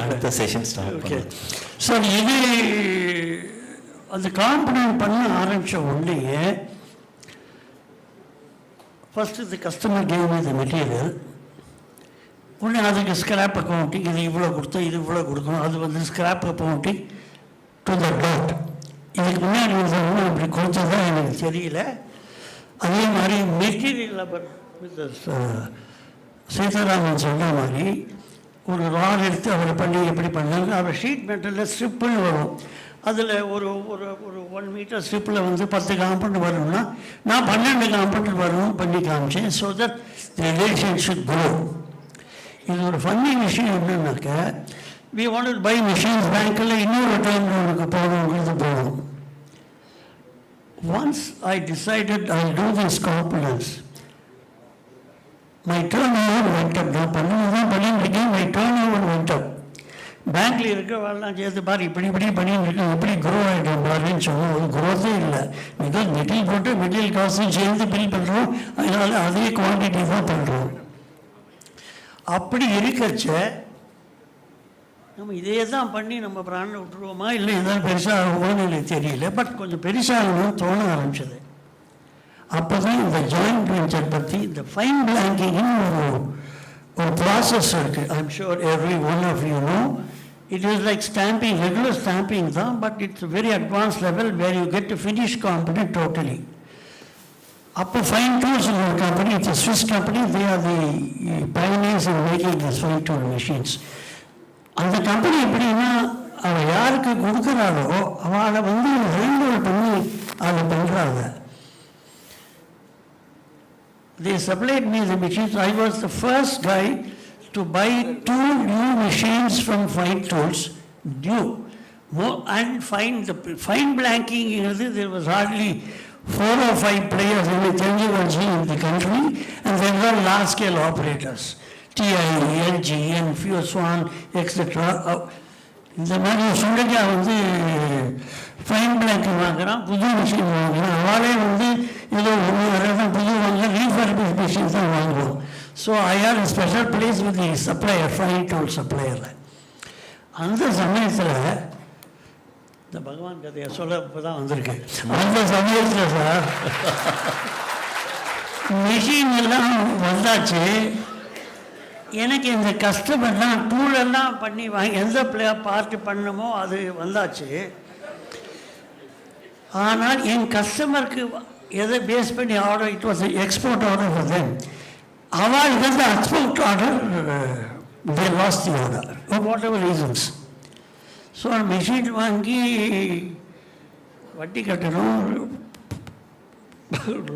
அடுத்த session start. Okay sir, இது அந்த காம்பனண்ட் பண்ண ஆரம்பித்த உடனேயே ஃபஸ்ட்டு இந்த கஸ்டமர் கேம் இது மெட்டீரியல் உடனே அதுக்கு ஸ்கிராப் அக்கௌண்டிங், இது இவ்வளோ கொடுத்தோம், இது இவ்வளோ கொடுக்கணும், அது வந்து scrap accounting to the dot. இதுக்கு முன்னாடி ஒன்றும் அப்படி கொடுத்ததான் எனக்கு தெரியல. அதே மாதிரி மெட்டீரியல் லெவல் சீதாராமன் சொன்ன மாதிரி ஒரு ரால் எடுத்து அவரை பண்ணி எப்படி பண்ணாங்க, அவர் ஷீட் மெட்டலில் ஸ்ட்ரிப்புன்னு வரும். அதில் ஒரு ஒரு ஒரு 1 மீட்டர் ஸ்ட்ரிப்பில் வந்து 10 காம்பவுண்ட் வரணும்னா நான் 12 காம்பவுண்ட் வரணும் பண்ணி காமிச்சேன். So that the relation should grow. இது ஒரு ஃபன்னி விஷயம் என்னன்னாக்க, we want to buy machines பேங்க்கில் இன்னொரு டைம் உனக்கு போகணுங்கிறது போகணும். Once I decided I do this components, my turnover went up. நான் பண்ணதான் பண்ணிட்டுருக்கேன், my turnover went up. பேங்க்கில் இருக்கிறவெல்லாம் சேர்த்து பாரு இப்படி பண்ணிட்டு இருக்கேன், எப்படி க்ரோ ஆகிட்டோம் பாருன்னு சொன்னோம். அது க்ரோத்தே இல்லை. பிகாஸ் மெட்டீரியல் போட்டு மெட்டீரியல் காஸ்ட்டும் சேர்ந்து பில் பண்ணுறோம், அதனால் அதே குவான்டிட்டி தான் பண்ணுறோம். அப்படி இருக்கச்ச நம்ம இதே தான் பண்ணி நம்ம பிராண்டில் விட்டுருவோமா இல்லை எதாவது பெருசாக ஆகுமான்னு எனக்கு தெரியல. பட் கொஞ்சம் பெருசாகணும்னு தோண ஆரம்பிச்சது. அப்போ தான் இந்த ஜாயிண்ட் வெஞ்சர் பற்றி இந்த ஃபைன் பிளாங்கிங்னு ஒரு ப்ராசஸ் இருக்குது. I'm sure every one of you know. It is like stamping, regular stamping தான், but it's very advance level where you get to finish component totally. அப்போ ஃபைன் டூல்ஸ் ஒரு company, it's a Swiss company, they are the pioneers in making these fine tool machines. அந்த company எப்படின்னா, அவள் யாருக்கு கொடுக்குறாளோ அவளை வந்து handle பண்ணி அதை பண்ணுறாங்க. They supplied me the machines. I was the first guy to buy 2 new machines from Fine Tools, new. And fine blanking, there was hardly 4 or 5 players in the technology in the country, and they were large scale operators, TI, LG, and few Swan, etc. இந்த மாதிரி சுண்டக்கா வந்து fine பிளாங்கிங் வாங்குறான், புது machine வாங்குறான். அவளே வந்து ஏதோ தான் புது வாங்க, ரீஃபர்பிஷ் மிஷின் தான் வாங்குவோம். So I are special place with the supplier, fine tool சப்ளையரில். அந்த சமயத்தில் இந்த பகவான் கதையை சொல்ல இப்போ தான் வந்திருக்கு. அந்த சமயத்தில் சார் மிஷின் எல்லாம் வந்தாச்சு. எனக்கு இந்த கஸ்டமர்லாம் டூலெல்லாம் பண்ணி வாங்கி எந்த பார்ட்டு பண்ணணுமோ அது வந்தாச்சு. ஆனால் என் கஸ்டமருக்கு எதை பேஸ் பண்ணி order, it was export order for them. அவளுக்கு வந்து export order they lost the order for whatever reasons. So machine வாங்கி வட்டி கட்டணும்,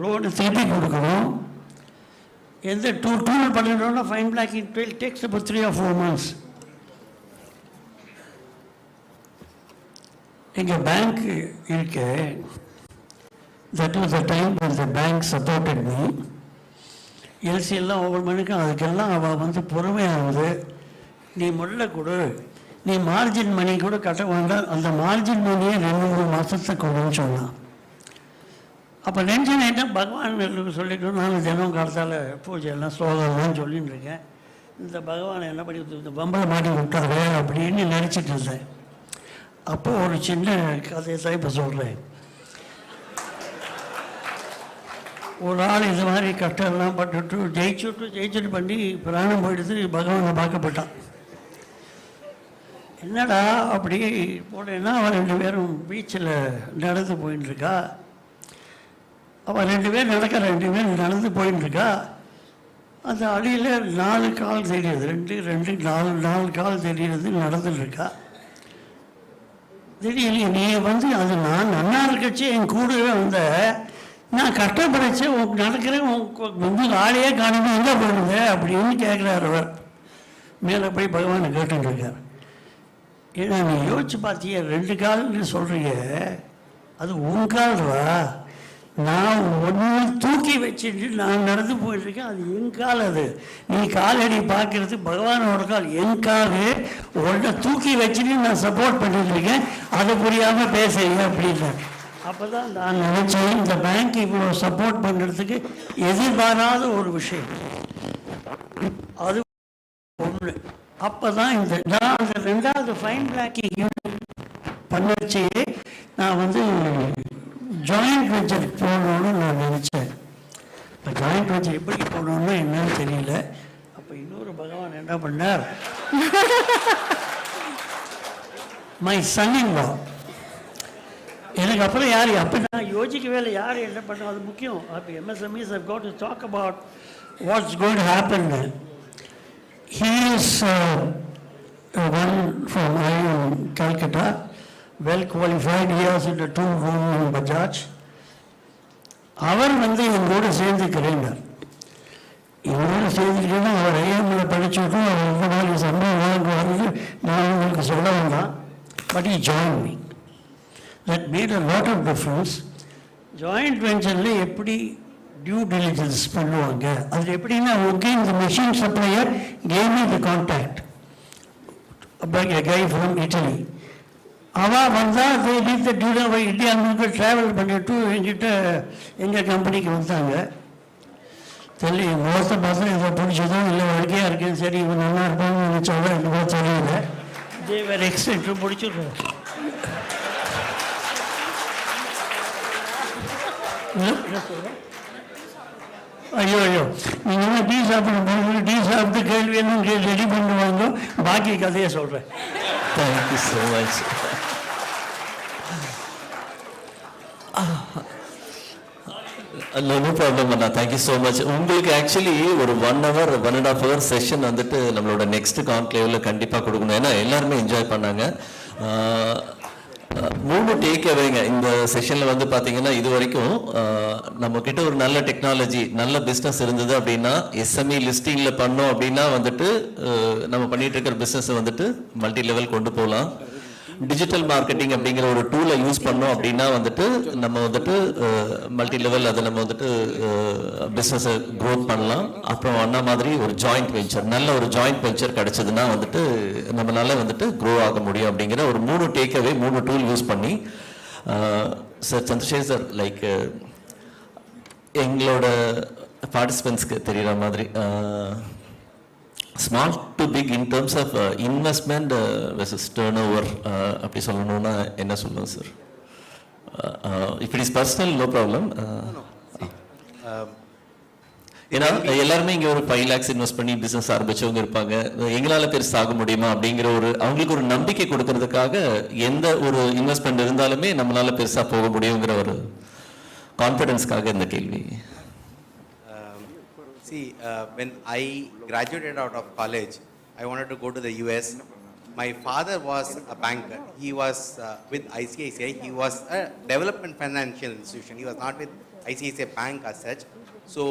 லோனு திருப்பி கொடுக்கணும். எந்த டூல் பண்ணிட்டோம்னா fine blanking will takes about 3 or 4 months. எங்கள் பேங்க் இருக்கு. That was the time when the bank supported me. LC எல்லாம் ஒவ்வொரு மணிக்கும் அதுக்கெல்லாம் அவள் வந்து பொறுமையாகுது. நீ முதல்ல கொடு, நீ மார்ஜின் மணி கூட கட்ட வேண்டாம், அந்த மார்ஜின் மணியை 2-3 மாதத்தை கொடுன்னு சொன்னான். அப்போ நெஞ்சன் என்ன பகவான் சொல்லிட்டு நான் தினம் காலத்தால் பூஜையெல்லாம் ஸ்லோகம்லாம் சொல்லின்னு இருக்கேன். இந்த பகவானை என்ன பண்ணி இந்த பம்பளை மாட்டி விட்டாரு அப்படின்னு நினச்சிட்டு இருந்தேன். அப்போது ஒரு சின்ன கதையை தான் இப்போ சொல்கிறேன். ஒரு ஆள் இது மாதிரி கஷ்டம்லாம் பட்டுட்டு ஜெயிச்சுட்டு பண்ணி பிராணம் போயிடுது. பகவானை பார்க்கப்பட்டான். என்னடா அப்படி போனேன்னா அவன் 2 பேரும் பீச்சில் நடந்து போயின்ட்டுருக்கா. அவள் 2 பேர் நடந்து போயின்ட்டுருக்கா. அந்த அடியில் 4 கால் தெரியுது, 4 கால் தெரியுது, நடந்துட்டுருக்கா. திடீர்னு நீ வந்து அது நான் நன்னா இருக்கச்சு என் கூடவே வந்த, நான் கஷ்டப்படைச்சு நடக்கிறேன், வந்து ஆளையே காணணும், எங்கே போயிடுங்க அப்படின்னு கேட்குறாரு அவர். மேலே போய் பகவானை கேட்டுருக்கார். ஏன்னா நீ யோசிச்சு பார்த்திய 2 கால்னு சொல்கிறீங்க, அது உன் கால்வா? நான் ஒன்று தூக்கி வச்சுட்டு நான் நடந்து போயிட்டுருக்கேன், அது என் கால். அது நீ காலடி பார்க்கறது பகவானோட கால், என் கால். ஒன்றை தூக்கி வச்சுட்டு நான் சப்போர்ட் பண்ணிட்டுருக்கேன், அதை புரியாமல் பேசுறீங்க அப்படின்னு. அப்போ தான் நான் நினச்சேன், இந்த பேங்க் இவ்வளோ சப்போர்ட் பண்ணுறதுக்கு எதிர்பாராத ஒரு விஷயம் அது ஒன்று. அப்போ தான் நான் அந்த ரெண்டாவது ஃபைன் பிளாக்கிங் யூனிட் பண்ணச்சே நான் வந்து ஜாயிண்ட் வெஞ்சர் போடணும்னு நான் நினச்சேன். இப்போ ஜாயிண்ட் வெஞ்சர் எப்படி போடணும்னு என்னன்னு தெரியல. அப்போ இன்னொரு பகவான் என்ன பண்ணார், மை சன்னிங்-லா. எனக்கு அப்புறம் யார் அப்போ நான் யோசிக்கவே இல்லை யார் என்ன பண்ணோம், அது முக்கியம். அப்போ MSMEs have got to talk about what's going to happen. He is one from Calcutta, well qualified. He has a 2-room in Bajaj. அவர் வந்து எங்களோட சேர்ந்துக்கிறேன்னார். எங்களோட சேர்ந்துக்கிறேன்னா அவர் ஐஎம்ல படிச்சுட்டும் அவர் இந்த மாதிரி சம்பளம் வாங்குவாரு நான் உங்களுக்கு சொல்ல வேண்டாம். But he joined me. That made a lot of difference. Joint வெஞ்சரில் எப்படி டியூ டிலிஜென்ஸ் பண்ணுவாங்க, அது எப்படின்னா again the machine supplier gave me the contact about a guy from Italy. அவள் வந்தால் they did the due diligence. India முழுக்க travel பண்ணிட்டு எங்கிட்ட எங்கள் கம்பெனிக்கு வந்தாங்க. தெரியல முகத்தை பார்த்தா இதை பிடிச்சதும் இல்லை வாழ்க்கையாக இருக்கேன், சரி இவன் நல்லா இருப்பான்னு நினச்சாலும் என்னவோ தெரியல. தேவர் எக்ஸ்டென்ட்டும் பிடிச்சிடுறோம். என்ன சொல்கிறேன், ஐயோ நீங்கள் டீ சாப்பிட டீ சாப்பிட்டு கேள்வி எல்லாம் ரெடி பண்ணுவாங்க, பாக்கி கதையை சொல்கிறேன். Thank you so much. No problem அண்ணா, தேங்க்யூ ஸோ மச். உங்களுக்கு ஆக்சுவலி ஒரு 1 hour 1.5 hour செஷன் வந்துட்டு நம்மளோட நெக்ஸ்ட் கான்க்ளேவில் கண்டிப்பாக கொடுக்கணும். ஏன்னா எல்லாருமே என்ஜாய் பண்ணாங்க. 3 டேக் அவேங்க இந்த செஷனில் வந்து பார்த்தீங்கன்னா இது வரைக்கும் நம்மக்கிட்ட ஒரு நல்ல டெக்னாலஜி நல்ல பிஸ்னஸ் இருந்தது அப்படின்னா SME லிஸ்டிங்கில் பண்ணோம் அப்படின்னா வந்துட்டு நம்ம பண்ணிட்டு இருக்கிற பிஸ்னஸை வந்துட்டு மல்டி லெவல் கொண்டு போகலாம். டிஜிட்டல் மார்க்கெட்டிங் அப்படிங்கிற ஒரு டூலை யூஸ் பண்ணோம் அப்படின்னா வந்துட்டு நம்ம வந்துட்டு மல்டி லெவல் அதை நம்ம வந்துட்டு பிஸ்னஸை க்ரோத் பண்ணலாம். அப்புறம் அண்ணா மாதிரி ஒரு ஜாயிண்ட் வெஞ்சர், நல்ல ஒரு ஜாயிண்ட் வெஞ்சர் கிடைச்சதுன்னா வந்துட்டு நம்மளால வந்துட்டு க்ரோ ஆக முடியும் அப்படிங்கிற ஒரு 3 டேக்அவே 3 டூல் யூஸ் பண்ணி சார் சந்திரசேகர் சார் லைக் எங்களோட பார்ட்டிசிபென்ட்ஸ்க்கு தெரிகிற மாதிரி small to big in terms of investment versus turnover அப்படி சொல்லணும்னா என்ன சொல்லுவோம் sir? If it is personal no problem. ஏன்னா எல்லாருமே இங்கே ஒரு 5 lakhs இன்வெஸ்ட் பண்ணி பிஸ்னஸ் ஆரம்பிச்சவங்க இருப்பாங்க. எங்களால் பெருசு ஆக முடியுமா அப்படிங்கிற அவங்களுக்கு ஒரு நம்பிக்கை கொடுக்கறதுக்காக எந்த ஒரு இன்வெஸ்ட்மெண்ட் இருந்தாலுமே நம்மளால பெருசாக போக முடியுங்கிற ஒரு கான்ஃபிடென்ஸ்க்காக இந்த கேள்வி. See, when I graduated out of college, I wanted to go to the US. My father was a banker. He was with ICICI. He was a development financial institution. He was not with ICICI Bank as such. So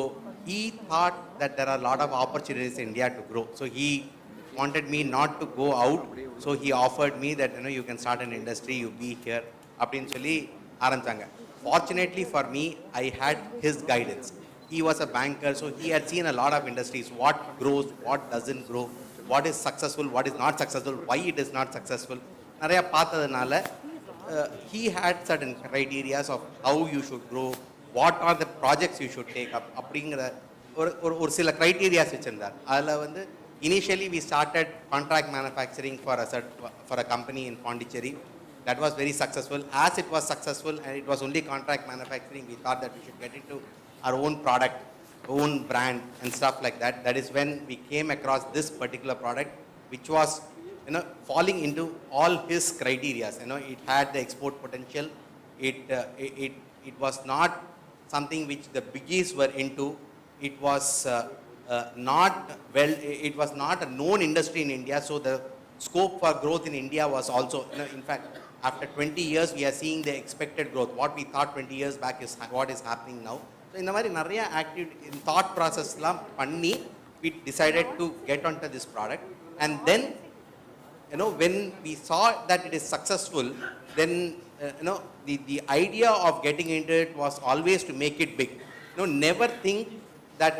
he thought that there are a lot of opportunities in India to grow. So he wanted me not to go out. So he offered me that you can start an industry, you be here. அப்படினு சொல்லி ஆரம்பிச்சாங்க. Fortunately for me, I had his guidance. He was a banker, so he had seen a lot of industries, what grows, what doesn't grow, what is successful, what is not successful, why it is not successful. நிறைய பார்த்ததுனால he had certain criteria of how you should grow, what are the projects you should take up அப்படிங்கிற ஒரு சில criteria வச்சிருந்தார். அதில் வந்து initially we started contract manufacturing for a company in Pondicherry. That was very successful. As it was successful and it was only contract manufacturing, we thought that we should get into our own product, own brand and stuff like that. That is when we came across this particular product, which was falling into all his criteria. It had the export potential. It was not something which the biggies were into. It was it was not a known industry in India, so the scope for growth in India was also, in fact, after 20 years we are seeing the expected growth. What we thought 20 years back is what is happening now. So இந்த மாதிரி நிறைய activity thought ப்ராசஸ்லாம் பண்ணி we decided to get onto this product. And then when we saw that it is successful, then the idea of getting into it was always to make it big. Never think that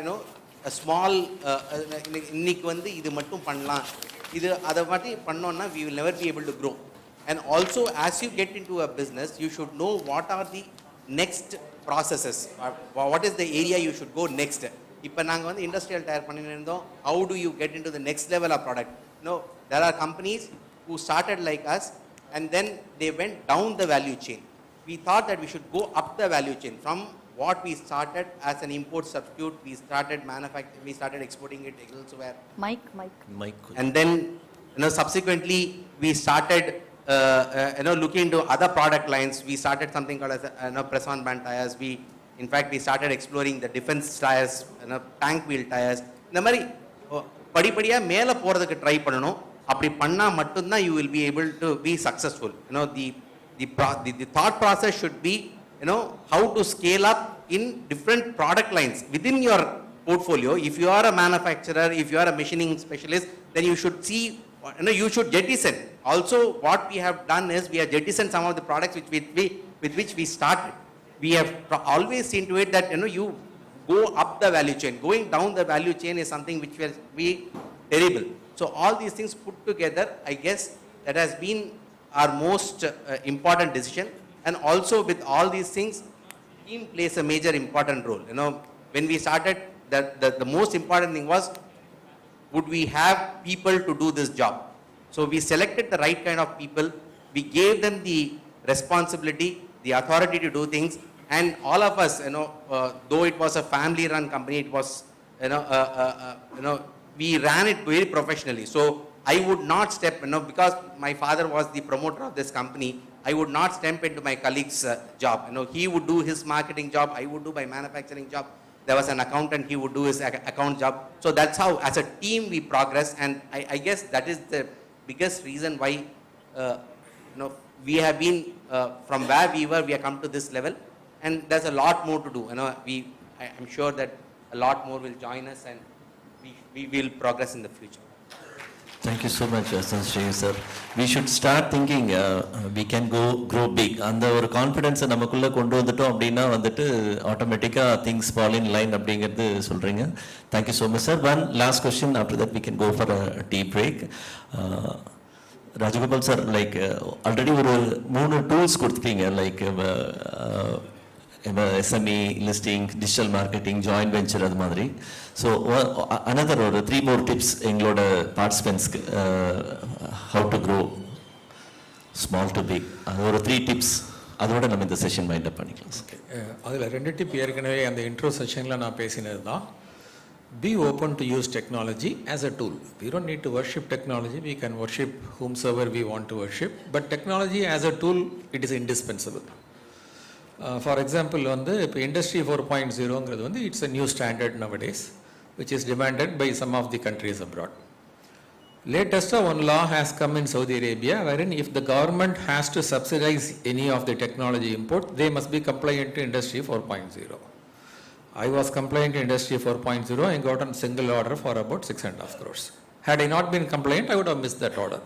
a small இன்னைக்கு வந்து இது மட்டும் பண்ணலாம், இது அதை மாதிரி பண்ணோம்னா we will never be able to grow. And also, as you get into a business, you should know what are the next processes, what is the area you should go next. இப்போ நாங்கள் வந்து industrial tyre பண்ணிட்டு இருந்தோம். How do you get into the next level of product? No, there are companies who started like us and then they went down the value chain. We thought that we should go up the value chain. From what we started as an import substitute, we started manufacturing, we started exporting it elsewhere. Mike. Mike. And then, subsequently we started, looking into other product lines. We started something called as, press-on band tires. In fact, we started exploring the defense tires, tank wheel tires. இந்த மாதிரி படிப்படியா மேல போறதுக்கு try பண்ணணும். அப்படி பண்ணா மட்டும்தான் you will be able to be successful. The thought process should be, how to scale up in different product lines within your portfolio. If you are a manufacturer, if you are a machining specialist, then you should see, you should jettison. Also, what we have done is we have jettisoned some of the products with which we started. We have always seen to it that, you go up the value chain. Going down the value chain is something which will be terrible. So all these things put together, I guess that has been our most important decision. And also with all these things, team plays a major important role. When we started, the most important thing was, would we have people to do this job? So we selected the right kind of people. We gave them the responsibility, the authority to do things. And all of us, though it was a family-run company, it was, we ran it very professionally. So I would not step, because my father was the promoter of this company, I would not step into my colleague's job. He would do his marketing job, I would do my manufacturing job. There was an accountant, he would do his account job. So that's how, as a team, we progress. And I guess that is the biggest reason why, we have been, from where we were, we have come to this level. And there's a lot more to do. I'm sure that a lot more will join us and we will progress in the future. Thank you so much, Sri sir. We should start thinking we can grow big. அந்த ஒரு கான்ஃபிடன்ஸை நமக்குள்ளே கொண்டு வந்துட்டோம் அப்படின்னா வந்துட்டு ஆட்டோமேட்டிக்காக things fall in line அப்படிங்கிறது சொல்கிறீங்க. Thank you so much sir. One last question, after that we can go for a tea break. Rajagopal sir, like already ஒரு 3 டூல்ஸ் கொடுத்துட்டீங்க, like SME listing, digital marketing, joint venture, அது மாதிரி. So another ஒரு 3 more tips எங்களோட பார்ட்டிசிபென்ட்ஸ்க்கு, how to grow small to big, அது ஒரு 3 tips, அதோட நம்ம இந்த செஷன் மைண்ட் அப் பண்ணிக்கலாம். ஓகே, அதில் 2 டிப் ஏற்கனவே அந்த இன்ட்ரோ செஷனில் நான் பேசினது தான். Be open to use technology as a tool. We don't need to worship technology. We can worship whomsoever we want to worship. But technology as a tool, it is indispensable. For example, இப்போ Industry 4.0 it's a new standard nowadays, which is demanded by some of the countries abroad. Latest one law has come in Saudi Arabia, wherein if the government has to subsidize any of the technology import, they must be compliant to Industry 4.0. I was compliant to Industry 4.0 and got a single order for about 6.5 crores. Had I not been compliant, I would have missed that order.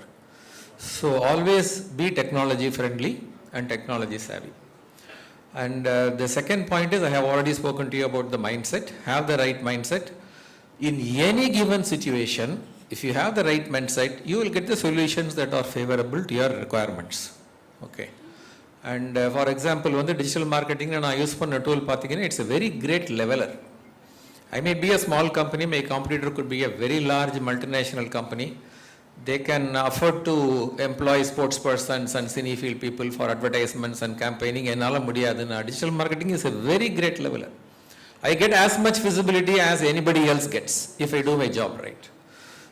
So always be technology friendly and technology savvy. And the second point is, I have already spoken to you about the mindset. Have the right mindset. In any given situation, if you have the right mindset, you will get the solutions that are favorable to your requirements. Okay. And for example, digital marketing and I use for a tool, it's a very great leveler. I may be a small company, my competitor could be a very large multinational company. They can afford to employ sports persons and cinefield people for advertisements and campaigning. Digital marketing is a very great leveler. I get as much visibility as anybody else gets if I do my job right.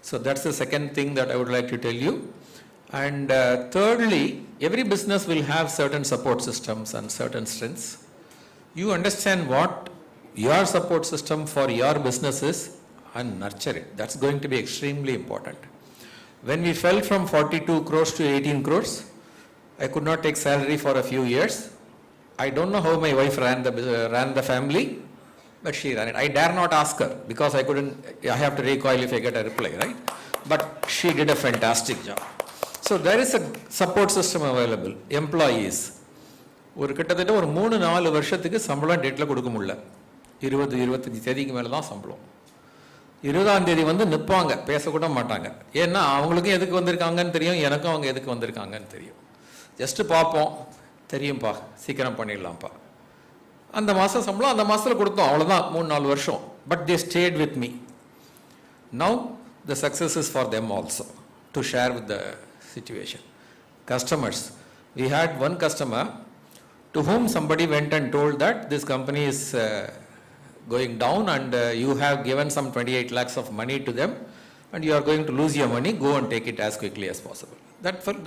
So that's the second thing that I would like to tell you. And thirdly, every business will have certain support systems and certain strengths. You understand what your support system for your business is and nurture it. That's going to be extremely important. When we fell from 42 crores to 18 crores, I could not take salary for a few years. I don't know how my wife ran the family, but she ran it. I dare not ask her because I have to recoil if I get a reply, right? But she did a fantastic job. So there is a support system available. Employees. ஒரு கிட்டத்தட்ட ஒரு 3-4 வருஷத்துக்கு சம்பளம் டேட்டில் கொடுக்க முடியல. 20-25 தேதிக்கு மேலே தான் சம்பளம். 20ஆம் தேதி நிற்பாங்க, பேசக்கூட மாட்டாங்க. ஏன்னா அவங்களுக்கும் எதுக்கு வந்திருக்காங்கன்னு தெரியும், எனக்கும் அவங்க எதுக்கு வந்திருக்காங்கன்னு தெரியும். ஜஸ்ட்டு பார்ப்போம், தெரியும்ப்பா, சீக்கிரம் பண்ணிடலாம்ப்பா. அந்த மாதம் சம்பளம் அந்த மாதத்தில் கொடுத்தோம், அவ்வளோதான், 3-4 வருஷம். But they state with me. Now the success is for them also. to share with the situation. Customers. We had one customer to whom somebody went and told that this company is going down and you have given some 28 lakhs of money to them and you are going to lose your money, go and take it as quickly as possible.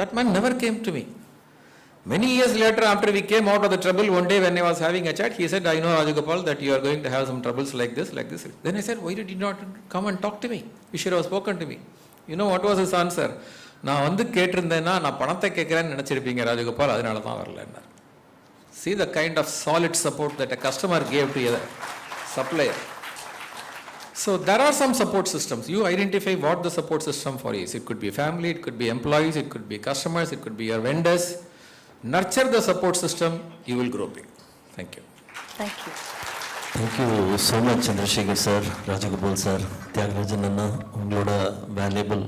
That man never came to me. Many years later, after we came out of the trouble, one day when I was having a chat, he said, I know Rajagopal that you are going to have some troubles like this, like this. Then I said, why did you not come and talk to me? You should have spoken to me. You know what was his answer? நான் வந்து கேட்டிருந்தேன்னா நான் பணத்தை கேட்கிறேன்னு நினைச்சிருப்பீங்க ராஜகோபால், அதனால தான் வரலன்னார். See the kind of solid support that a customer gave to a supplier. So there are some support systems. You identify what the support system for is. It could be family, it could be employees, it could be customers, it could be your vendors. Nurture the support system, you will grow big. Thank you. Thank you. Thank you so much, Chandrasekhar sir, Rajagopal sir, Tyagarajan Anna, உங்களோட valuable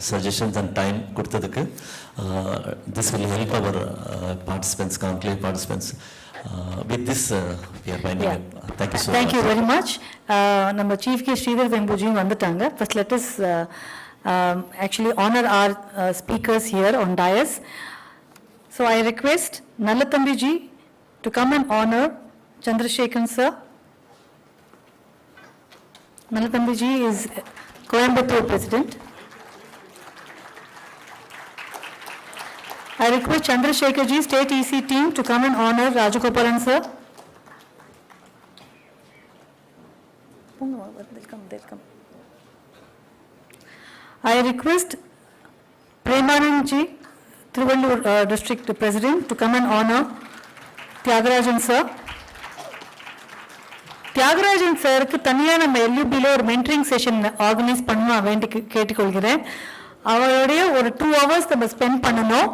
suggestions and time கொடுத்ததுக்கு. This will help our participants, conclave participants. With this, we are winding up. Thank you so much. Thank you very much. நம்ம Chief Guest Sridhar Vembujiயும் வந்துட்டாங்க. First let us actually honor our speakers here on dais. So I request Nalathambi ji to come and honor Chandrasekharan sir. Nalathambi ji is Coimbatore President. I request Chandrasekhar ji, State EC team, to come and honor Rajagopalan sir. They'll come. I request Premanand ji, Trivandrum District President, to come and honor Tyagarajan sir. Tyagarajan sir க்கு தனியா நம்ம LUB-ல ஒரு mentoring session organize பண்ணனும் வேண்டி கேட்டுக்கொள்கிறேன். அவரோட ஒரு 2 hours நம்ம ஸ்பெண்ட் பண்ணனும்.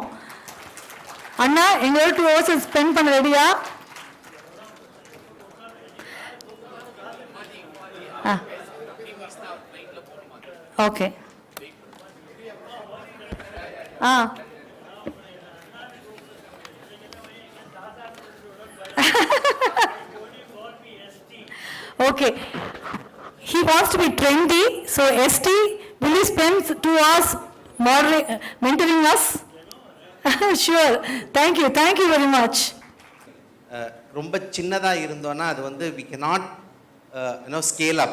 அண்ணா எங்களோட 2 hours ஸ்பெண்ட் பண்ண ரெடியா? Okay. Okay. He wants to be trendy, so ST, will you spend 2 hours mentoring us? Sure. Thank you very much. ரொம்ப சின்னதா இருந்தோம்னா அது வந்து we cannot scale up.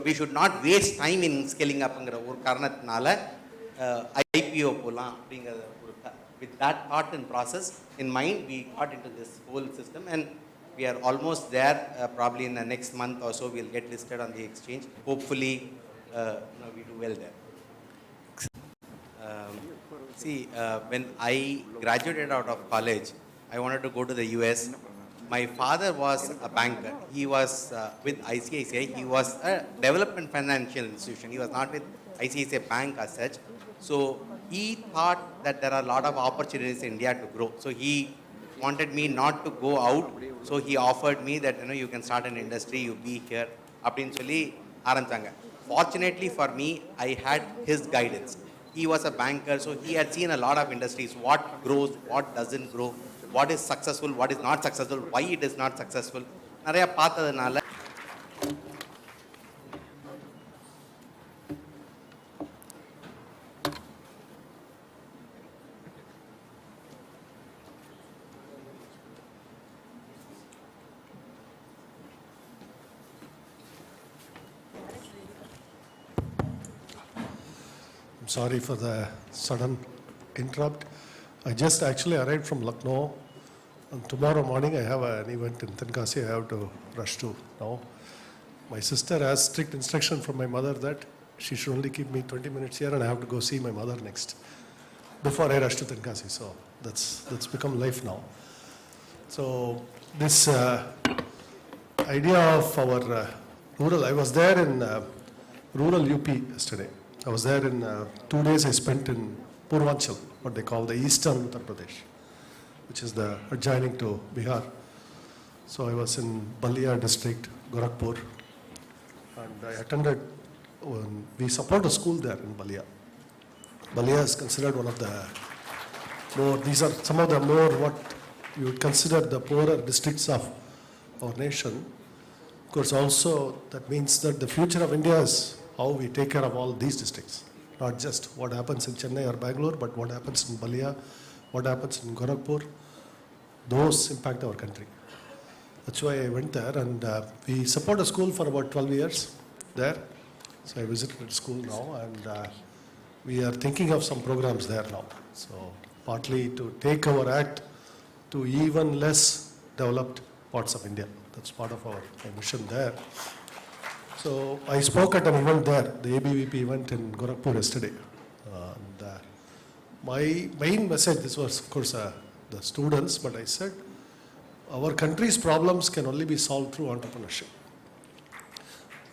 We should not waste time in scaling up ங்கற ஒரு காரணத்தினால IPO போலாம் அப்படிங்கற ஒரு with that thought and process in mind we got into this whole system and we are almost there. Probably in the next month or so we'll get listed on the exchange. Hopefully we do well there. When I graduated out of college, I wanted to go to the US. My father was a banker. He was with ICICI. He was a development financial institution. He was not with ICICI Bank as such. So he thought that there are a lot of opportunities in India to grow. So he wanted me not to go out. So he offered me that you can start an industry, you be here. அப்படின்னு சொல்லி ஆரம்பிச்சாங்க. Fortunately for me, I had his guidance. He was a banker, so he had seen a lot of industries, what grows, what doesn't grow, what is successful, what is not successful, why it is not successful. நிறைய பார்த்ததுனால Sorry for the sudden interrupt. I just actually arrived from Lucknow. And tomorrow morning I have an event in Tenkasi I have to rush to now. My sister has strict instruction from my mother that she should only keep me 20 minutes here and I have to go see my mother next before I rush to Tenkasi. So that's become life now. So this idea of our rural, I was there in rural UP yesterday. I was there in 2 days I spent in Purvanchal, what they call the eastern Uttar Pradesh, which is the adjoining to Bihar. So I was in Balia district, Gorakhpur, and I attended, we support a school there in Balia. Balia is considered one of the more, these are some of the more what you would consider the poorer districts of our nation. Of course also that means that the future of India is how we take care of all these districts, not just what happens in Chennai or Bangalore, but what happens in Balia, what happens in Gorakhpur. Those impact our country. That's why I went there, and we support a school for about 12 years there. So I visited the school now, and we are thinking of some programs there now. So partly to take our act to even less developed parts of India. That's part of our mission there. So I spoke at an event there, the ABVP event in Gorakhpur yesterday. And my main message, this was of course the students, but I said our country's problems can only be solved through entrepreneurship.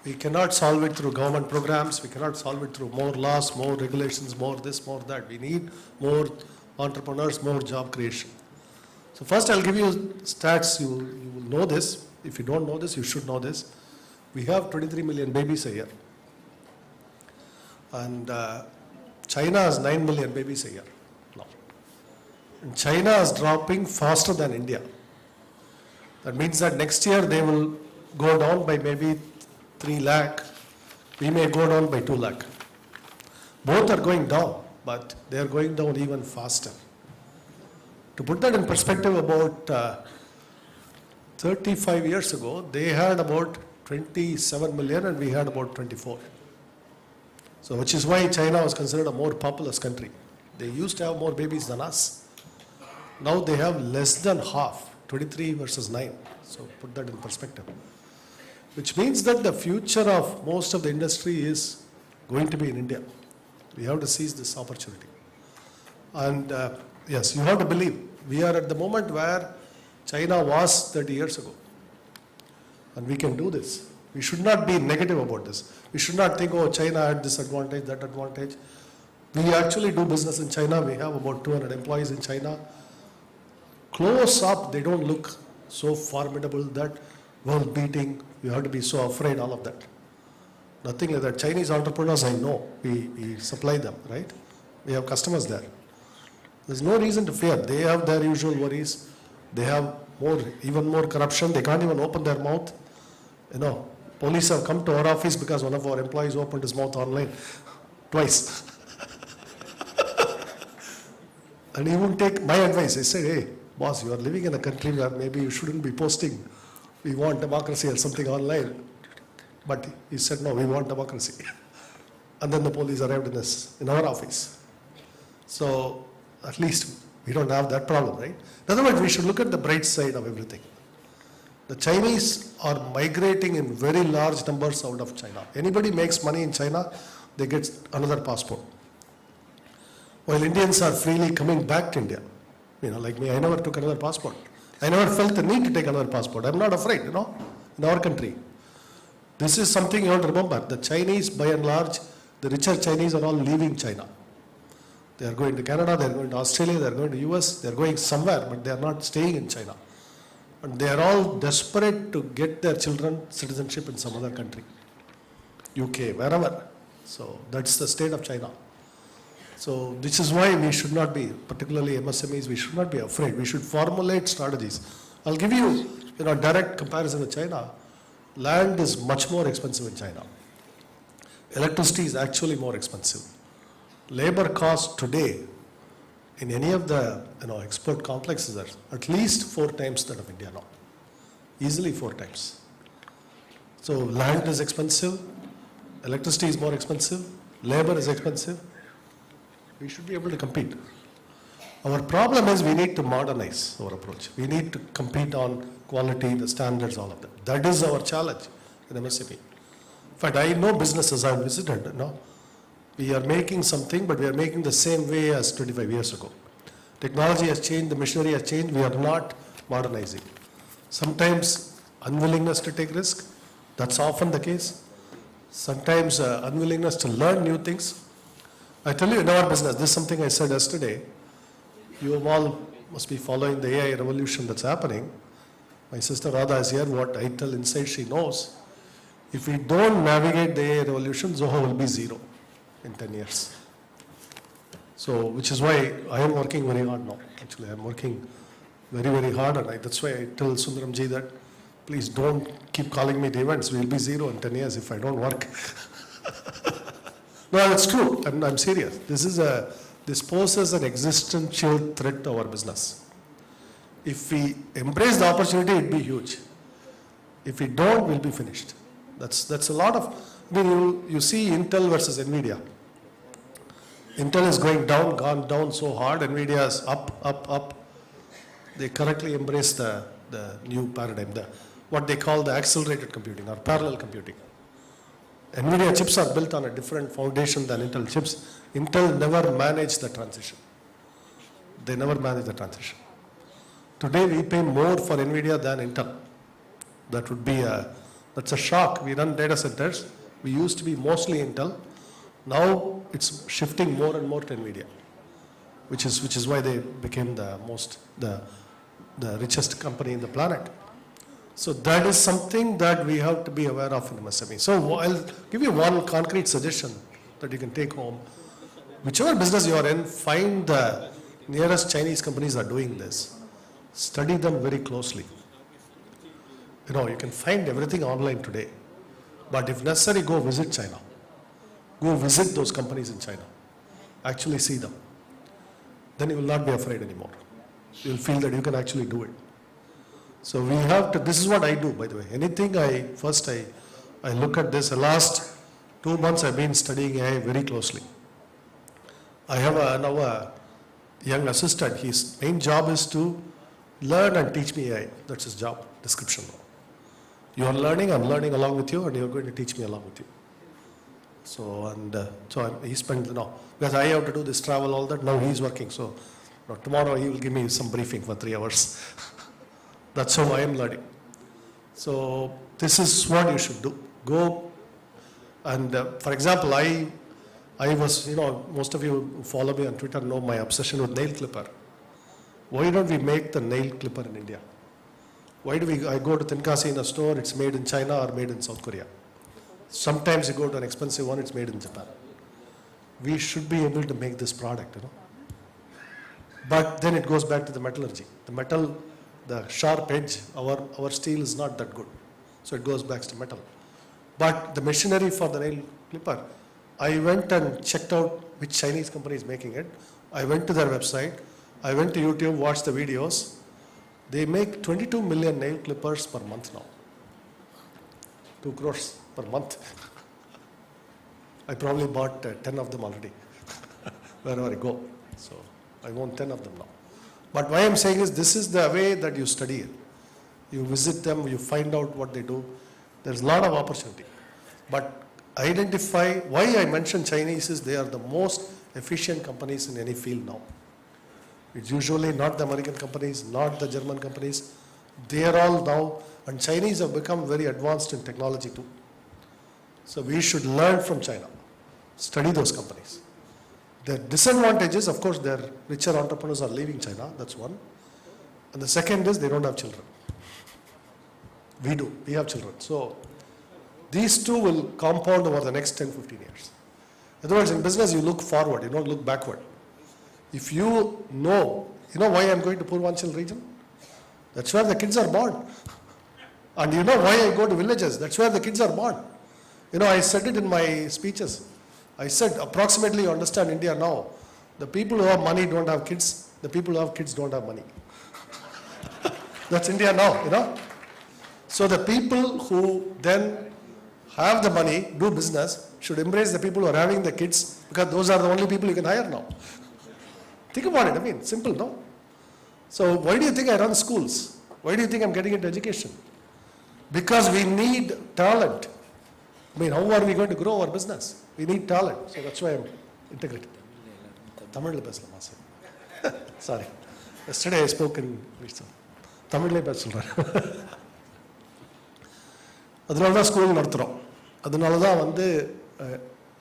We cannot solve it through government programs. We cannot solve it through more laws, more regulations, more this, more that. We need more entrepreneurs, more job creation. So first I'll give you stats. You will know this. If you don't know this, you should know this. We have 23 million babies a year. And China has 9 million babies a year now. And China is dropping faster than India. That means that next year they will go down by maybe 3 lakh. We may go down by 2 lakh. Both are going down, but they are going down even faster. To put that in perspective, about 35 years ago, they had about 27 million and we had about 24. So which is why China was considered a more populous country. They used to have more babies than us. Now they have less than half, 23 versus 9. So put that in perspective. Which means that the future of most of the industry is going to be in India. We have to seize this opportunity. And yes, you have to believe, we are at the moment where China was 30 years ago. And we can do this. We should not be negative about this. We should not think, oh, China had this advantage, that advantage. We actually do business in China. We have about 200 employees in China. Close up, they don't look so formidable that world beating, you have to be so afraid, all of that. Nothing like that. Chinese entrepreneurs, I know, we supply them, right? We have customers there. There's no reason to fear. They have their usual worries. They have even more corruption. They can't even open their mouth. You know, police have come to our office because one of our employees opened his mouth online twice. And he wouldn't take my advice. I said, hey, boss, you are living in a country where maybe you shouldn't be posting, we want democracy or something online. But he said, no, we want democracy. And then the police arrived in our office. So at least we don't have that problem, right? In other words, we should look at the bright side of everything. The Chinese are migrating in very large numbers out of China. Anybody makes money in China, they get another passport. While Indians are freely coming back to India. You know, like me, I never took another passport. I never felt the need to take another passport. I'm not afraid, you know, in our country. This is something you have to remember. The Chinese, by and large, the richer Chinese are all leaving China. They are going to Canada, they are going to Australia, they are going to US, they are going somewhere, but they are not staying in China. And they are all desperate to get their children citizenship in some other country. UK, wherever. So that's the state of China. So this is why we should not be, particularly MSMEs, we should not be afraid. We should formulate strategies. I'll give you, direct comparison with China. Land is much more expensive in China. Electricity is actually more expensive. Labor cost today in any of the export complexes are at least 4 times that of India now. Easily 4 times. So land is expensive, electricity is more expensive, labor is expensive. We should be able to compete. Our problem is we need to modernize our approach. We need to compete on quality, the standards, all of that. That is our challenge in MSME. In fact, I know businesses I've visited, we are making something, but we are making the same way as 25 years ago. Technology has changed, the machinery has changed, we are not modernizing. Sometimes unwillingness to take risk, that's often the case. Sometimes unwillingness to learn new things. I tell you, in our business, this is something I said yesterday. You all must be following the AI revolution that's happening. My sister Radha is here. What I tell inside, she knows. If we don't navigate the AI revolution, Zoho will be zero in 10 years. So, which is why I am working very hard now. Actually, I am working very, very hard. And that's why I tell Sundaramji that, please don't keep calling me to events. We'll be zero in 10 years if I don't work. No, it's true. I'm serious. This poses an existential threat to our business. If we embrace the opportunity, it'd be huge. If we don't, we'll be finished. That's a lot of. I mean, you see Intel versus Nvidia. Intel is going down, gone down so hard. Nvidia is up. They correctly embrace the new paradigm, what they call the accelerated computing or parallel computing. Nvidia chips are built on a different foundation than Intel chips. Intel never managed the transition. They never managed the transition. Today we pay more for Nvidia than Intel. That's a shock. We run data centers. We used to be mostly Intel. Now it's shifting more and more to Nvidia, which is why they became the richest company in the planet. So that is something that we have to be aware of in MSME. So I'll give you one concrete suggestion that you can take home. Whichever business you are in, find the nearest Chinese companies are doing this. Study them very closely. You can find everything online today. But if necessary, go visit China. Go visit those companies in China. Actually see them. Then you will not be afraid anymore. You will feel that you can actually do it. So we have to, this is what I do, by the way. Anything I look at this. The last 2 months I've been studying AI very closely. I have now a young assistant. His main job is to learn and teach me AI. That's his job description. You are learning, I'm learning along with you, and you're going to teach me along with you. He spent, because I have to do this travel, all that, now he's working. So tomorrow he will give me some briefing for 3 hours. That's how I am learning. So this is what you should do. Go and, for example, I was, most of you who follow me on Twitter know my obsession with nail clipper. Why don't we make the nail clipper in India? Why do I go to Tenkasi in a store, it's made in China or made in South Korea. Sometimes you go to an expensive one, it's made in Japan. We should be able to make this product, But then it goes back to the metallurgy. The metal, the sharp edge, our steel is not that good. So it goes back to metal. But the machinery for the nail clipper, I went and checked out which Chinese company is making it. I went to their website. I went to YouTube, watched the videos. They make 22 million nail clippers per month now. 2 crores per month. I probably bought 10 of them already, wherever I go. So I own 10 of them now. But why I'm saying is this is the way that you study it. You visit them, you find out what they do. There's a lot of opportunity. But identify, why I mention Chinese is they are the most efficient companies in any field now. It's usually not the American companies, not the German companies. They are all now, and Chinese have become very advanced in technology too. So we should learn from China, study those companies. The disadvantage is, of course, their richer entrepreneurs are leaving China, that's one. And the second is they don't have children. We do, we have children. So these two will compound over the next 10, 15 years. In other words, in business you look forward, you don't look backward. If you know why I'm going to Purvanchal region? That's where the kids are born. And you know why I go to villages? That's where the kids are born. I said it in my speeches. I said, approximately you understand India now. The people who have money don't have kids. The people who have kids don't have money. That's India now, So the people who then have the money, do business, should embrace the people who are having the kids, because those are the only people you can hire now. Think about it, simple, no? So why do you think I run schools? Why do you think I'm getting into education? Because we need talent. How are we going to grow our business? We need talent. So that's why I'm integrated. Tamil Sorry. Yesterday I spoke in Tamil அதனால தான் school நடத்துகிறோம். அதனால தான்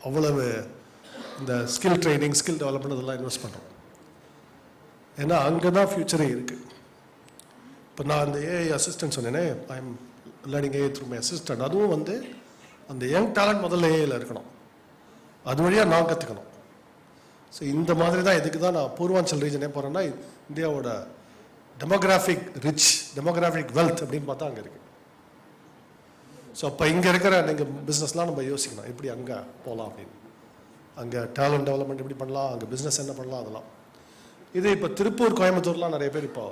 அவ்வளவு இந்த skill training, skill development இதெல்லாம் invest பண்ணுறோம். ஏன்னா அங்கே தான் ஃப்யூச்சரே இருக்குது. இப்போ நான் அந்த ஏஐ அசிஸ்டன்ட் சொன்னேனே, I am learning AI through my assistant. அதுவும் அந்த யங் டேலண்ட் முதல்ல ஏஐயில் இருக்கணும். அது வழியாக நான் கற்றுக்கணும். ஸோ இந்த மாதிரி தான் இதுக்கு தான் நான் பூர்வாஞ்சல் ரீஜனே போகிறேன்னா, இந்தியாவோட டெமோகிராஃபிக் வெல்த் அப்படின்னு பார்த்தா அங்கே இருக்குது. ஸோ அப்போ இங்கே இருக்கிற நீங்கள் பிஸ்னஸ்லாம் நம்ம யோசிக்கணும், எப்படி அங்கே போகலாம் அப்படின்னு. அங்கே டேலண்ட் டெவலப்மெண்ட் எப்படி பண்ணலாம், அங்கே பிஸ்னஸ் என்ன பண்ணலாம், அதெல்லாம். இது இப்போ திருப்பூர், கோயம்புத்தூர்லாம் நிறைய பேர் இப்போ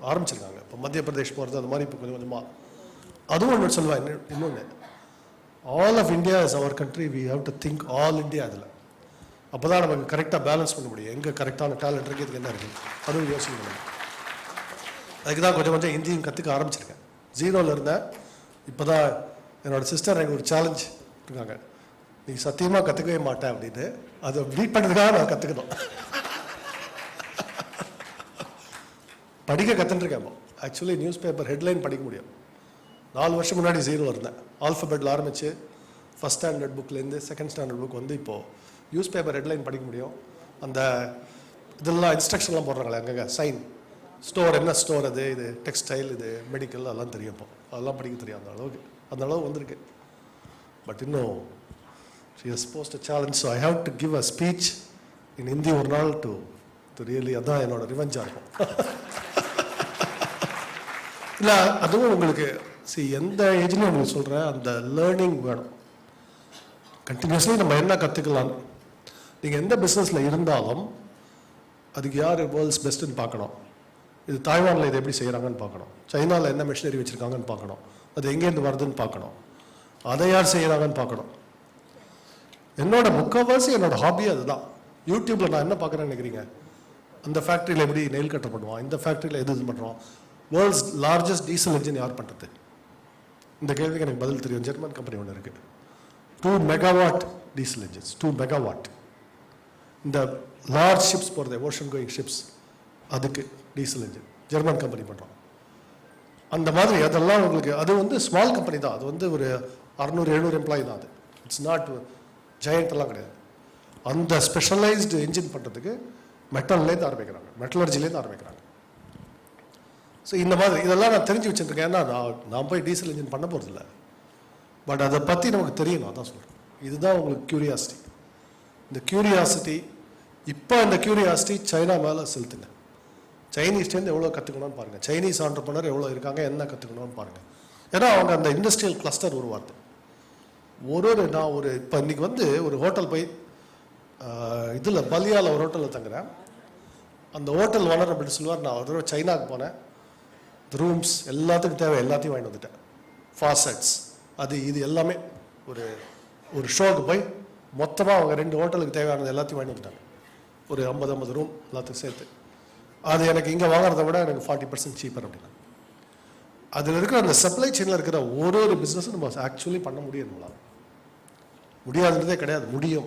ஆரம்பிச்சிருக்காங்க. இப்போ மத்திய பிரதேஷ் போகிறது அந்த மாதிரி இப்போ கொஞ்சம் கொஞ்சமாக. அதுவும் ஒன்று சொல்லுவேன், இன்னொன்று, all of India is our country, we have to think all India. அதில் அப்போ தான் நமக்கு கரெக்டாக பேலன்ஸ் பண்ண முடியும், எங்கே கரெக்டான டேலண்ட் இருக்குது, இதுக்கு என்ன இருக்குது, அதுவும் யோசிக்கணும். அதுக்கு தான் கொஞ்சம் கொஞ்சம் ஹிந்தியும் கற்றுக்க ஆரம்பிச்சிருக்கேன். 0ல் இருந்தேன். இப்போ தான் என்னோடய சிஸ்டர் எனக்கு ஒரு சேலஞ்ச் இருக்காங்க, நீ சத்தியமாக கற்றுக்கவே மாட்டேன் அப்படின்னு. அதை பீட் பண்ணுறதுக்காக நான் கற்றுக்கணும். படிக்க கற்றுட்டுருக்கேன். ஆக்சுவலி நியூஸ் பேப்பர் ஹெட்லைன் படிக்க முடியும். 4 வருஷம் முன்னாடி 0ல் இருந்தேன். ஆல்ஃபபெட்டில் ஆரம்பித்து ஃபஸ்ட் ஸ்டாண்டர்ட் புக்லேருந்து செகண்ட் ஸ்டாண்டர்ட் புக் வந்து இப்போது நியூஸ் பேப்பர் ஹெட்லைன் படிக்க முடியும். அந்த இதெல்லாம் இன்ஸ்ட்ரக்ஷன்லாம் போடுறாங்களே அங்கங்கே சைன், ஸ்டோர் என்ன ஸ்டோர், அது இது டெக்ஸ்டைல், இது மெடிக்கல், அதெல்லாம் தெரியும். இப்போ அதெல்லாம் படிக்க தெரியும். அந்த அளவு வந்திருக்கு. பட் இன்னும் she has posed a challenge, so I have to give a speech in Hindi ஒரு நாள் to really, அதான் என்னோட ரிவெஞ்சாக இருக்கும். இல்லை, அதுவும் உங்களுக்கு எந்த ஏஜ்லையும் உங்களுக்கு சொல்கிறேன், அந்த லேர்னிங் வேணும். கண்டினியூஸ்லி நம்ம என்ன கற்றுக்கலாம். நீங்கள் எந்த பிஸ்னஸில் இருந்தாலும் அதுக்கு யார் வேர்ல்ட்ஸ் பெஸ்ட்டுன்னு பார்க்கணும். இது தாய்வானில் இதை எப்படி செய்கிறாங்கன்னு பார்க்கணும், சைனாவில் என்ன மிஷினரி வச்சுருக்காங்கன்னு பார்க்கணும், அது எங்கேருந்து வருதுன்னு பார்க்கணும், அதை யார் செய்கிறாங்கன்னு பார்க்கணும். என்னோட முக்கால்வாசி என்னோட ஹாபி அதுதான். யூடியூப்பில் நான் என்ன பார்க்குறேன்னு நினைக்கிறீங்க, அந்த ஃபேக்ட்ரியில் எப்படி நெயில் கட்டர் பண்ணுவான், இந்த ஃபேக்ட்ரியில் எது இது பண்ணுறோம், வேர்ல்ட்ஸ் லார்ஜஸ்ட் டீசல் இன்ஜின் யார் பண்ணுறது, இந்த கேள்விக்கு எனக்கு பதில் தெரியும். ஜெர்மன் கம்பெனி ஒன்று இருக்குது, 2 மெகாவாட் டீசல் இன்ஜின்ஸ், 2 மெகாவாட். இந்த லார்ஜ் ஷிப்ஸ் போகிறது, ஓஷன் கோயிங் ஷிப்ஸ், அதுக்கு டீசல் இன்ஜின் ஜெர்மன் கம்பெனி பண்ணுறோம். அந்த மாதிரி அதெல்லாம் உங்களுக்கு, அது வந்து ஸ்மால் கம்பெனி தான். அது வந்து ஒரு 600-700 எம்ப்ளாயி தான். அது இட்ஸ் நாட் ஜெயண்ட்லாம் கிடையாது. அந்த ஸ்பெஷலைஸ்டு இன்ஜின் பண்ணுறதுக்கு மெட்டல்லேருந்து ஆரம்பிக்கிறாங்க, மெட்டலர்ஜிலேருந்து ஆரம்பிக்கிறாங்க. ஸோ இந்த மாதிரி இதெல்லாம் நான் தெரிஞ்சு வச்சுருக்கேன். ஏன்னா நான் போய் டீசல் இன்ஜின் பண்ண போகிறதில்ல, பட் அதை பற்றி நமக்கு தெரியணும். அதான் சொல்கிறேன், இதுதான் உங்களுக்கு க்யூரியாசிட்டி. இந்த க்யூரியாசிட்டி, இப்போ இந்த க்யூரியாசிட்டி சைனா மேலே செலுத்துங்க. சைனீஸ்லேருந்து எவ்வளோ கற்றுக்கணும்னு பாருங்கள், சைனீஸ் ஆண்டர்ப்ரனர் எவ்வளோ இருக்காங்க, என்ன கற்றுக்கணும்னு பாருங்கள். ஏன்னா அவங்க அந்த இண்டஸ்ட்ரியல் கிளஸ்டர் உருவாது. நான் இப்போ இன்றைக்கி வந்து ஒரு ஹோட்டல் போய் இதில் பலியாவில் ஒரு ஹோட்டலில் தங்குறேன். அந்த ஹோட்டல் ஓனர் அப்படின்னு சொல்லுவார், நான் ஒரு தடவை சைனாவுக்கு போனேன், ரூம்ஸ் எல்லாத்துக்கும் தேவை எல்லாத்தையும் வாங்கிட்டு வந்துட்டேன், ஃபாசட்ஸ், அது இது எல்லாமே. ஒரு ஷோக்கு போய் மொத்தமாக அவங்க 2 ஹோட்டலுக்கு தேவையானது எல்லாத்தையும் வாங்கிட்டு வந்துட்டாங்க. ஒரு 50 ரூம் எல்லாத்துக்கும் சேர்த்து. அது எனக்கு இங்கே வாங்குறத விட எனக்கு 40% சீப்பர் அப்படின்னா. அதில் இருக்கிற அந்த சப்ளை செயினில் இருக்கிற ஒரு பிஸ்னஸும் நம்ம ஆக்சுவலி பண்ண முடியும். நம்மளால் முடியாதுன்றதே கிடையாது, முடியும்.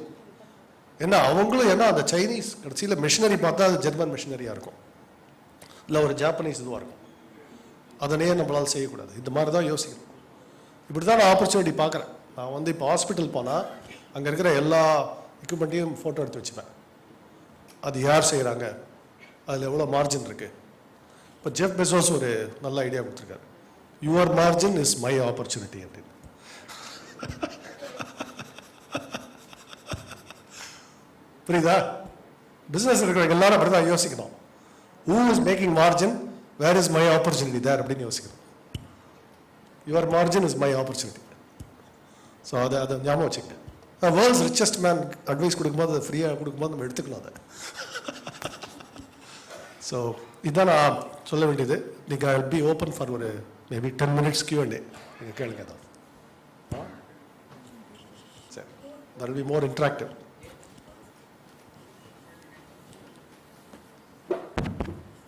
ஏன்னா அவங்களும், ஏன்னா அந்த சைனீஸ் கடைசியில் மிஷினரி பார்த்தா அது ஜெர்மன் மிஷினரியாக இருக்கும், இல்லை ஒரு ஜாப்பனீஸ் இதுவாக இருக்கும். அதனையே நம்மளால் செய்யக்கூடாது. இந்த மாதிரி தான் யோசிக்கணும். இப்படி தான் நான் ஆப்பர்ச்சுனிட்டி பார்க்குறேன். நான் வந்து இப்போ ஹாஸ்பிட்டல் போனால் அங்கே இருக்கிற எல்லா எக்யூப்மெண்ட்டையும் ஃபோட்டோ எடுத்து வச்சுப்பேன். அது யார் செய்கிறாங்க, அதில் எவ்வளோ மார்ஜின் இருக்குது. இப்போ ஜெஃப் பெசோஸ் ஒரு நல்ல ஐடியா கொடுத்துருக்காரு, your margin is my opportunity அப்படின்னு. புரியுதா? பிஸ்னஸ் இருக்கிறவங்க எல்லாரும் அப்படி தான் யோசிக்கணும். Who is making margin, where is my opportunity there அப்படின்னு யோசிக்கணும். Your margin is my opportunity. So அதை ஞாபகம் வச்சுக்கிட்டேன். வேர்ல்ட்ஸ் ரிச்சஸ்ட் மேன் அட்வைஸ் கொடுக்கும்போது, அதை ஃப்ரீயாக கொடுக்கும்போது நம்ம எடுத்துக்கணும் அதை. ஸோ இதுதான் நான் சொல்ல வேண்டியது. நீங்கள் ஐ பி ஓப்பன் ஃபார் ஒரு மேபி 10 minutes Q&A. நீங்கள் கேளுங்க தான். சரி, that will be more interactive.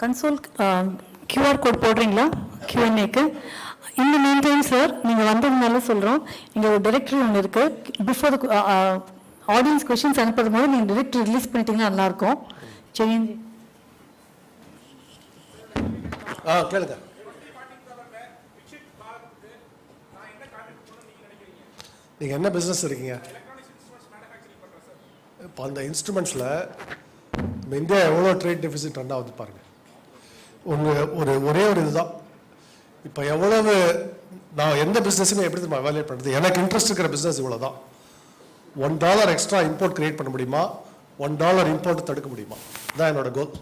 கன்சோல் QR கோட் போடுறீங்களா Q&Aக்கு? இந்த மீன் டைம் சார், நீங்கள் வந்ததுனால சொல்கிறோம், இங்கே ஒரு டைரக்டரி ஒன்று இருக்குது. பிஃபோர் ஆடியன்ஸ் கொஷின்ஸ் அனுப்புறது போது நீங்கள் டைரக்டரி ரிலீஸ் பண்ணிட்டீங்கன்னா நல்லாயிருக்கும். ஜெயந்தி கேளுங்க. நீங்கள் என்ன பிஸ்னஸ் இருக்கீங்க? இப்போ அந்த இன்ஸ்ட்ருமெண்ட்ஸில் இந்தியா எவ்வளோ ட்ரேட் டெஃபிசிட் ரன் ஆகுது பாருங்கள். ஒரே ஒரு இதுதான். இப்போ எவ்வளவு நான் எந்த பிஸ்னஸுமே எப்படி நம்ம எவாலுவேட் பண்ணுறது? எனக்கு இன்ட்ரெஸ்ட் இருக்கிற பிஸ்னஸ் இவ்வளோ தான். $1 எக்ஸ்ட்ரா இம்போர்ட் கிரியேட் பண்ண முடியுமா, $1 இம்போர்ட் தடுக்க முடியுமா, தான் என்னோட கோல்.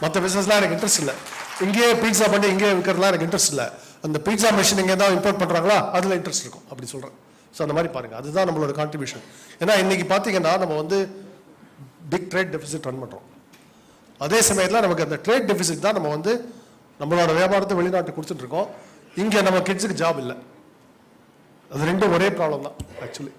மற்ற பிஸ்னஸ்லாம் எனக்கு இன்ட்ரெஸ்ட் இல்லை. இங்கேயே பீட்சா பண்ணி இங்கேயே விற்கிறதுலாம் எனக்கு இன்ட்ரெஸ்ட் இல்லை. அந்த பீட்சா மிஷின் இங்கே தான் இம்போர்ட் பண்ணுறாங்களா, அதில் இன்ட்ரெஸ்ட் இருக்கும். அப்படி சொல்கிறேன். ஸோ அந்த மாதிரி பாருங்கள், அதுதான் நம்மளோட கான்ட்ரிபியூஷன். ஏன்னா இன்றைக்கி பார்த்தீங்கன்னா நம்ம வந்து பிக் ட்ரேட் டெபிசிட் ரன் பண்ணுறோம். அதே சமயத்தில் நமக்கு அந்த ட்ரேட் டெபிசிட் தான் நம்ம வந்து நம்மளோட வியாபாரத்தை வெளிநாட்டு கொடுத்துட்ருக்கோம். இங்கே நம்ம கிட்ஸுக்கு ஜாப் இல்லை. அது ரெண்டும் ஒரே ப்ராப்ளம் தான் ஆக்சுவலி.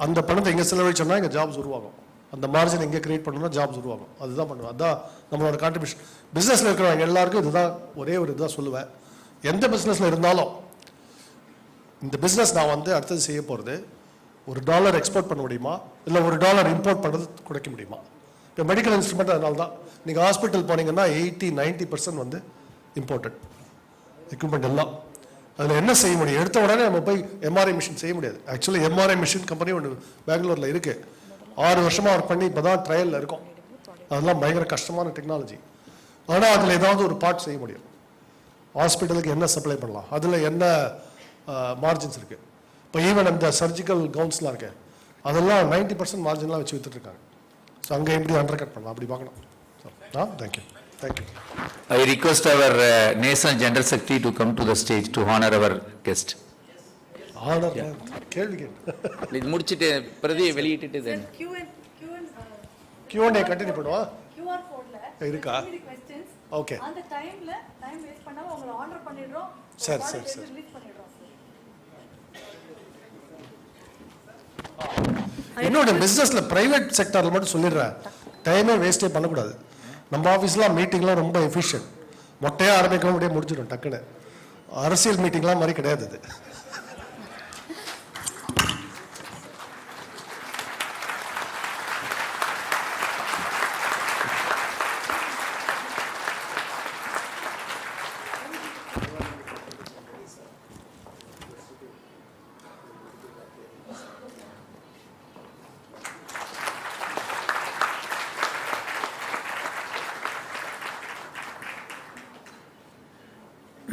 அந்த பணத்தை இங்கே செலவழிச்சோம்னா இங்கே ஜாப்ஸ் உருவாகும். அந்த மார்ஜின் எங்கே கிரியேட் பண்ணணும்னா ஜாப்ஸ் உருவாகும். அதுதான் பண்ணுவேன். அதுதான் நம்மளோட கான்ட்ரிபியூஷன். பிஸ்னஸில் இருக்கிறவங்க எல்லாருக்கும் இதுதான் ஒரே ஒரு இதுதான் சொல்லுவேன். எந்த பிஸ்னஸில் இருந்தாலும் இந்த பிஸ்னஸ் நான் வந்து அடுத்தது செய்ய போகிறது, $1 எக்ஸ்போர்ட் பண்ண முடியுமா, இல்லை $1 இம்போர்ட் பண்ணுறது குறைக்க முடியுமா? இப்போ மெடிக்கல் இன்ஸ்ட்ருமெண்ட் அதனால தான் நீங்கள் ஹாஸ்பிட்டல் போனீங்கன்னா 80-90% வந்து இம்போர்ட்டட் எக்யூப்மெண்ட் எல்லாம். அதில் என்ன செய்ய முடியும்? எடுத்த உடனே நம்ம போய் எம்ஆர்ஐ மிஷின் செய்ய முடியாது. ஆக்சுவலி எம்ஆர்ஐ மிஷின் கம்பெனி ஒன்று பெங்களூரில் இருக்குது. 6 வருஷமாக ஒர்க் பண்ணி இப்போ தான் ட்ரையலில் இருக்கும். அதெல்லாம் பயங்கர கஷ்டமான டெக்னாலஜி. ஆனால் அதில் ஏதாவது ஒரு பார்ட் செய்ய முடியும். ஹாஸ்பிட்டலுக்கு என்ன சப்ளை பண்ணலாம், அதில் என்ன மார்ஜின்ஸ் இருக்குது. இப்போ ஈவன் அந்த சர்ஜிக்கல் கவுன்ஸ்லாம் இருக்கு, அதெல்லாம் 90% மார்ஜின்லாம் வச்சு வித்துட்ருக்காங்க. ஸோ அங்கே எப்படி அண்டர் கட் பண்ணலாம் அப்படி பார்க்கணும். Thank you. Thank you. I request our National General Secretary to come to the stage to honor our guest. Honour கேள்வி கேட்டு இது முடிச்சிட்டு பிரதியை வெளியிட்டு then Q&A கண்டினியூ பண்ணுவா. QR கோட்ல இருக்கா? questions okay. அந்த டைம் வேஸ்ட் பண்ணாம உங்களை ஆர்டர் பண்ணிடுறோம். சரி சரி சரி. ரிலீஸ் பண்ணிடுறோம். இன்னொன்று பிஸ்னஸில் ப்ரைவேட் செக்டரில் மட்டும் சொல்லிடுறேன், டைமே வேஸ்ட்டே பண்ணக்கூடாது. நம்ம ஆஃபீஸ்லாம் மீட்டிங்லாம் ரொம்ப எஃபிஷியன்ட். மொட்டையாக ஆரம்பிக்க முடியாது, முடிச்சிடும் டக்குன்னு. அரசியல் மீட்டிங்லாம் மாதிரி கிடையாது இது.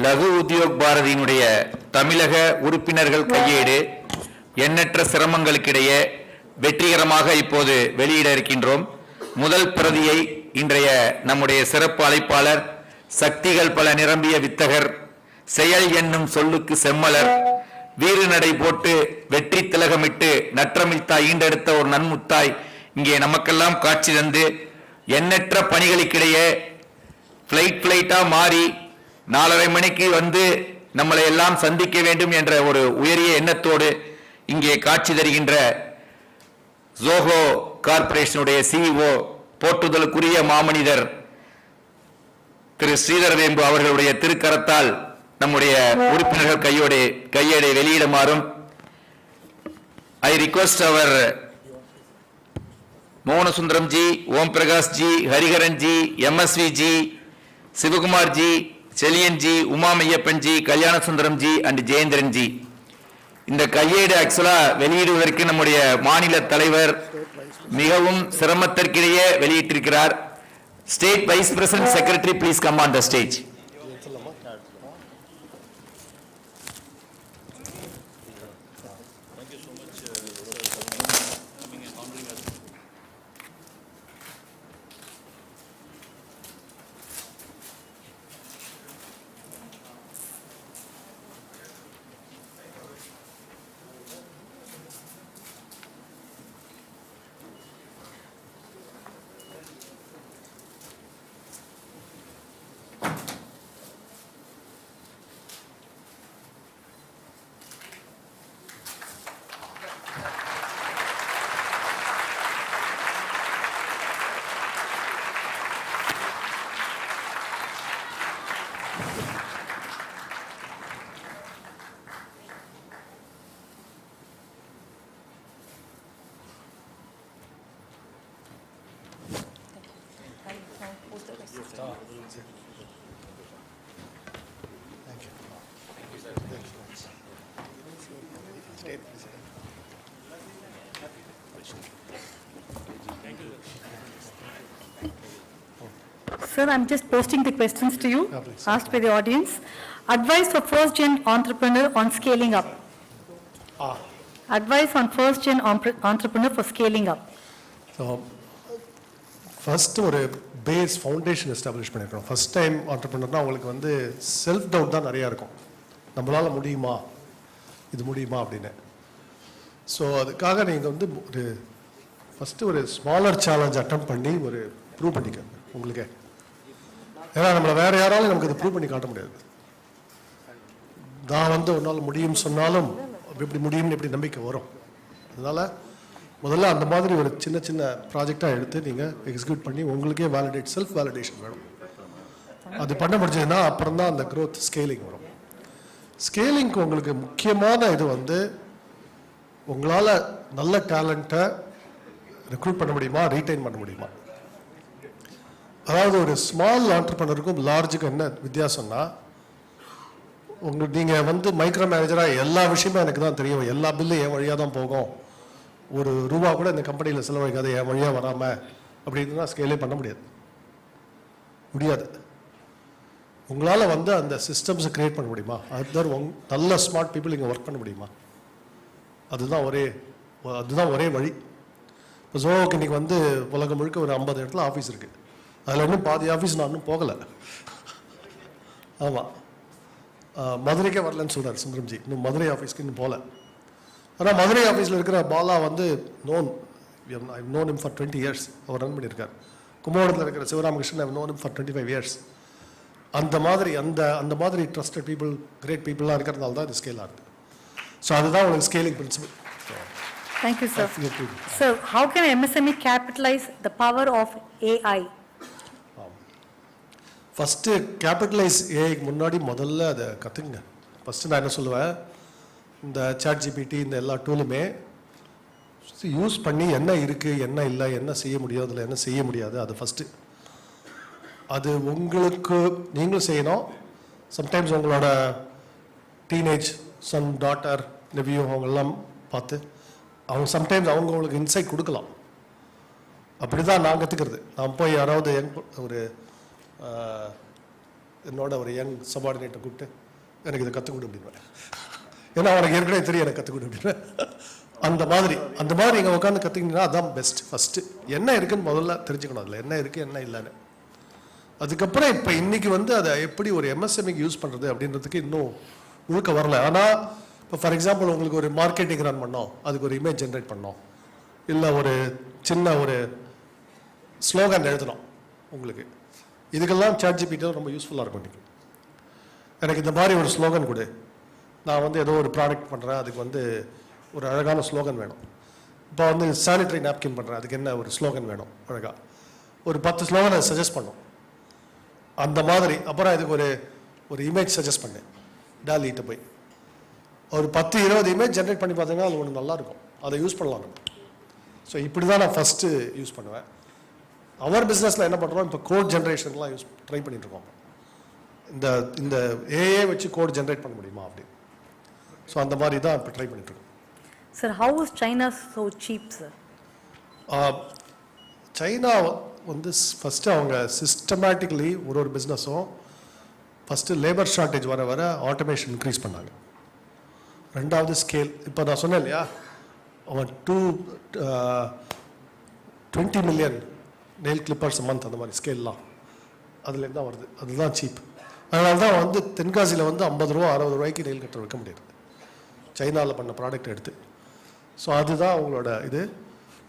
லகு உத்யோக் பாரதியினுடைய தமிழக உறுப்பினர்கள் கையேடு எண்ணற்ற சிரமங்களுக்கிடையே வெற்றிகரமாக இப்போது வெளியிட இருக்கின்றோம். முதல் பிரதியை இன்றைய நம்முடைய சிறப்பு அழைப்பாளர், சக்திகள் பல நிரம்பிய வித்தகர், செயல் என்னும் சொல்லுக்கு செம்மலர், வீறு நடை போட்டு வெற்றி திலகமிட்டு நற்றமிழ்த்தாய் ஈண்டெடுத்த ஒரு நன்முத்தாய் இங்கே நமக்கெல்லாம் காட்சி தந்து எண்ணற்ற பணிகளுக்கிடையே பிளைட்டா மாறி 4:30 மணிக்கு வந்து நம்மளை எல்லாம் சந்திக்க வேண்டும் என்ற ஒரு உயரிய எண்ணத்தோடு இங்கே காட்சி தருகின்ற ஜோஹோ கார்பரேஷனுடைய CEO, போற்றுதலுக்குரிய மாமனிதர் திரு ஸ்ரீதர் வேம்பு அவர்களுடைய திருக்கரத்தால் நம்முடைய உறுப்பினர்கள் கையேடை வெளியிடுமாறும் ஐ ரிக்வெஸ்ட் அவர் மோகனசுந்தரம் ஜி, ஓம் பிரகாஷ் ஜி, ஹரிஹரன் ஜி, MSV ஜி, சிவகுமார் ஜி, செலியன் ஜி, உமாமையப்பன் ஜி, கல்யாண சுந்தரம் ஜி அண்ட் ஜெயேந்திரன் ஜி. இந்த கையேடு ஆக்சுவலா வெளியிடுவதற்கு நம்முடைய மாநில தலைவர் மிகவும் சிரமத்திற்கிடையே வெளியிட்டிருக்கிறார். State vice president secretary please come on the stage. Sir, I'm just posting the questions to you, please. asked by the audience. Advice for first-gen entrepreneur on scaling up. Advice on first-gen entrepreneur for scaling up. So first ஒரு base foundation establish பண்ணியிருக்கணும். First time ஆண்டர்ப்ரனர்னா அவங்களுக்கு வந்து self doubt தான் நிறையா இருக்கும். நம்மளால் முடியுமா, இது முடியுமா அப்படின்னு. ஸோ அதுக்காக நீங்கள் வந்து ஒரு ஃபஸ்ட்டு ஒரு ஸ்மாலர் சேலஞ்ச் அட்டம் பண்ணி ஒரு ப்ரூவ் பண்ணிக்கோங்க உங்களுக்கே. ஏன்னா நம்மளை வேறு யாராலும் நமக்கு இது ப்ரூவ் பண்ணி காட்ட முடியாது. நான் வந்து ஒரு நாள் முடியும்னு சொன்னாலும் எப்படி முடியும்னு எப்படி நம்பிக்கை வரும். அதனால் முதல்ல அந்த மாதிரி ஒரு சின்ன சின்ன ப்ராஜெக்டாக எடுத்து நீங்கள் எக்ஸிக்யூட் பண்ணி உங்களுக்கே வேலிடேட் செல்ஃப் வேலிடேஷன் வேணும். அது பண்ண முடிஞ்சதுன்னா அப்புறம் தான் அந்த க்ரோத் ஸ்கேலிங் வரும். ஸ்கேலிங்க்கு உங்களுக்கு முக்கியமான இது வந்து உங்களால் நல்ல டேலண்ட்டை ரெக்ரூட் பண்ண முடியுமா, ரீட்டைன் பண்ண முடியுமா. அதாவது ஒரு ஸ்மால் ஆண்டர்பிரனருக்கும் லார்ஜுக்கும் என்ன வித்தியாசம்னா, நீங்கள் வந்து மைக்ரோ மேனேஜராக எல்லா விஷயமும் எனக்கு தான் தெரியும், எல்லா பில்லும் என் வழியாக தான் போகும், ஒரு ரூபா கூட இந்த கம்பெனியில் செலவழிக்காத என் வழியாக வராமல் அப்படின்னு ஸ்கேலே பண்ண முடியாது. உங்களால் வந்து அந்த சிஸ்டம்ஸை கிரியேட் பண்ண முடியுமா, அதுதான் நல்ல ஸ்மார்ட் பீப்புள் இங்கே ஒர்க் பண்ண முடியுமா, அதுதான் ஒரே வழி. இப்போ ஜோவுக்கு இன்றைக்கி வந்து உலகம் முழுக்க ஒரு 50 இடத்துல ஆஃபீஸ் இருக்குது. அதில் இன்னும் பாதி ஆஃபீஸ் நான் இன்னும் போகலை. ஆமாம், மதுரைக்கே வரலன்னு சொல்கிறார் சுந்தரம்ஜி, இன்னும் மதுரை ஆஃபீஸ்க்கு இன்னும் போகல. ஆனால் மதுரை ஆஃபீஸில் இருக்கிற பாலா வந்து known him for 20 years, அவர் ரன் பண்ணியிருக்கார். கும்பகோணத்தில் இருக்கிற Sivaramakrishnan I've known him for 25 years. அந்த மாதிரி ட்ரஸ்டட் பீப்புள், கிரேட் பீப்புளாக இருக்கிறதுனால தான் இது ஸ்கேல் ஆகுது. ஸோ அதுதான் உங்களுக்கு scaling principle. Thank you, sir. So, how can MSME capitalize the power of AI? First capitalise ஏஐக்கு முன்னாடி முதல்ல அதை கற்றுக்குங்க. ஃபஸ்ட்டு நான் என்ன சொல்லுவேன், இந்த ChatGPT இந்த எல்லா டூலுமே யூஸ் பண்ணி என்ன இருக்குது, என்ன இல்லை, என்ன செய்ய முடியும், அதில் என்ன செய்ய முடியாது, அது ஃபஸ்ட்டு. அது உங்களுக்கு நீங்களும் செய்யணும். சம்டைம்ஸ் உங்களோட டீனேஜ் சன், டாட்டர், நெவியூ அவங்கெல்லாம் பார்த்து அவங்க சம்டைம்ஸ் உங்களுக்கு இன்சைட் கொடுக்கலாம். அப்படி தான் நான் கற்றுக்கிறது. நான் போய் யாராவது என்னோட ஒரு யங் சபார்டினேட்டை கூப்பிட்டு எனக்கு இதை கற்றுக் கொடு அப்படின்வேன். ஏன்னா அவனுக்கு ஏற்கனவே தெரியும் எனக்கு கற்றுக் கொடு அப்படின்வேன். அந்த மாதிரி நீங்கள் உட்காந்து கற்றுக்கிங்கன்னா அதான் பெஸ்ட். ஃபஸ்ட்டு என்ன இருக்குன்னு முதல்ல தெரிஞ்சுக்கணும், அதில் என்ன இருக்குது என்ன இல்லைன்னு. அதுக்கப்புறம் இப்போ இன்றைக்கி வந்து அதை எப்படி ஒரு எம்எஸ்எம்இக்கு யூஸ் பண்ணுறது அப்படின்றதுக்கு இன்னும் முழுக்க வரல. ஆனால் இப்போ ஃபார் எக்ஸாம்பிள் உங்களுக்கு ஒரு மார்க்கெட்டிங் ரன் பண்ணோம், அதுக்கு ஒரு இமேஜ் ஜென்ரேட் பண்ணோம், இல்லை ஒரு சின்ன ஒரு ஸ்லோகன் எழுதணும் உங்களுக்கு, இதுக்கெல்லாம் ChatGPT ரொம்ப யூஸ்ஃபுல்லாக இருக்கும். இன்றைக்கி எனக்கு இந்த மாதிரி ஒரு ஸ்லோகன் கொடு, நான் வந்து ஏதோ ஒரு ப்ராடக்ட் பண்ணுறேன், அதுக்கு வந்து ஒரு அழகான ஸ்லோகன் வேணும். இப்போ வந்து சானிட்டரி நாப்கின் பண்ணுறேன், அதுக்கு என்ன ஒரு ஸ்லோகன் வேணும், அழகாக ஒரு 10 ஸ்லோகன் அதை சஜஸ்ட் பண்ணும். அந்த மாதிரி அப்புறம் இதுக்கு ஒரு இமேஜ் சஜஸ்ட் பண்ணேன், டாலிகிட்ட போய் ஒரு 10-20 இமேஜ் ஜென்ரேட் பண்ணி பார்த்தீங்கன்னா அது ஒன்று நல்லாயிருக்கும், அதை யூஸ் பண்ணலாம் நம்ம. ஸோ இப்படி தான் நான் ஃபஸ்ட்டு யூஸ் பண்ணுவேன். அவர் பிஸ்னஸில் என்ன பண்ணுறோம், இப்போ கோட் ஜென்ரேஷன்லாம் ட்ரை பண்ணிட்டுருக்கோம். இந்த ஏஏ வச்சு கோட் ஜென்ரேட் பண்ண முடியுமா அப்படி. ஸோ அந்த மாதிரி தான் இப்போ ட்ரை பண்ணிட்டுருக்கோம். Sir, how is China so cheap, sir? China வந்து ஃபஸ்ட்டு அவங்க சிஸ்டமேட்டிக்கலி ஒரு பிஸ்னஸும் ஃபஸ்ட்டு லேபர் ஷார்ட்டேஜ் வர ஆட்டோமேஷன் இன்க்ரீஸ் பண்ணாங்க. ரெண்டாவது ஸ்கேல், இப்போ நான் சொன்னேன் இல்லையா, அவன் 20 million நெயில் கிளிப்பர்ஸ் மந்த், அந்த மாதிரி ஸ்கேல்லாம் அதுலேருந்து தான் வருது. அதுதான் சீப். அதனால தான் வந்து தென்காசியில் வந்து 50 ரூபா 60 ரூபாய்க்கு நெயில் கட்டர் வைக்க முடியாது சைனாவில் பண்ண ப்ராடக்ட் எடுத்து. ஸோ அதுதான் அவங்களோட இது.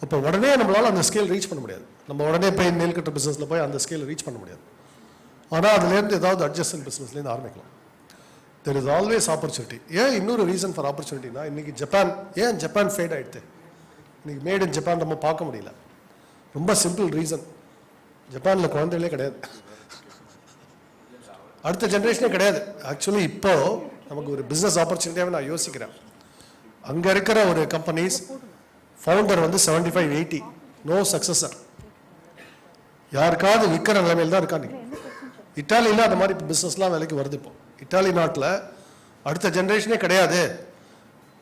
இப்போ உடனே நம்மளால் அந்த ஸ்கேல் ரீச் பண்ண முடியாது. நம்ம உடனே போய் நெயில் கட்டர் பிஸ்னஸில் போய் அந்த ஸ்கேலை ரீச் பண்ண முடியாது. ஆனால் அதுலேருந்து ஏதாவது அட்ஜஸ்டன்ட் பிஸ்னஸ்லேருந்து ஆரம்பிக்கலாம். There is always opportunity. ஏன் இன்னொரு ரீசன் ஃபார் ஆப்பர்ச்சுனிட்டினா, இன்றைக்கி ஜப்பான் ஃபேட் ஆகிடுது. இன்றைக்கி மேட் இன் ஜப்பான் நம்ம பார்க்க முடியல. ரொம்ப சிம்பிள் ரீசன், ஜப்பானில் குழந்தைகளே கிடையாது, அடுத்த ஜென்ரேஷனே கிடையாது. ஆக்சுவலி இப்போது நமக்கு ஒரு பிஸ்னஸ் ஆப்பர்ச்சுனிட்டியாகவே நான் யோசிக்கிறேன். அங்கே இருக்கிற ஒரு கம்பெனிஸ் ஃபவுண்டர் வந்து 75-80, நோ சக்ஸஸர், யாருக்காவது விற்கிற நிலைமையில் தான் இருக்காங்க. இட்டாலியில் அந்த மாதிரி பிஸ்னஸ்லாம் வேலைக்கு வருது. இப்போ இட்டாலி நாட்டில் அடுத்த ஜென்ரேஷனே கிடையாது,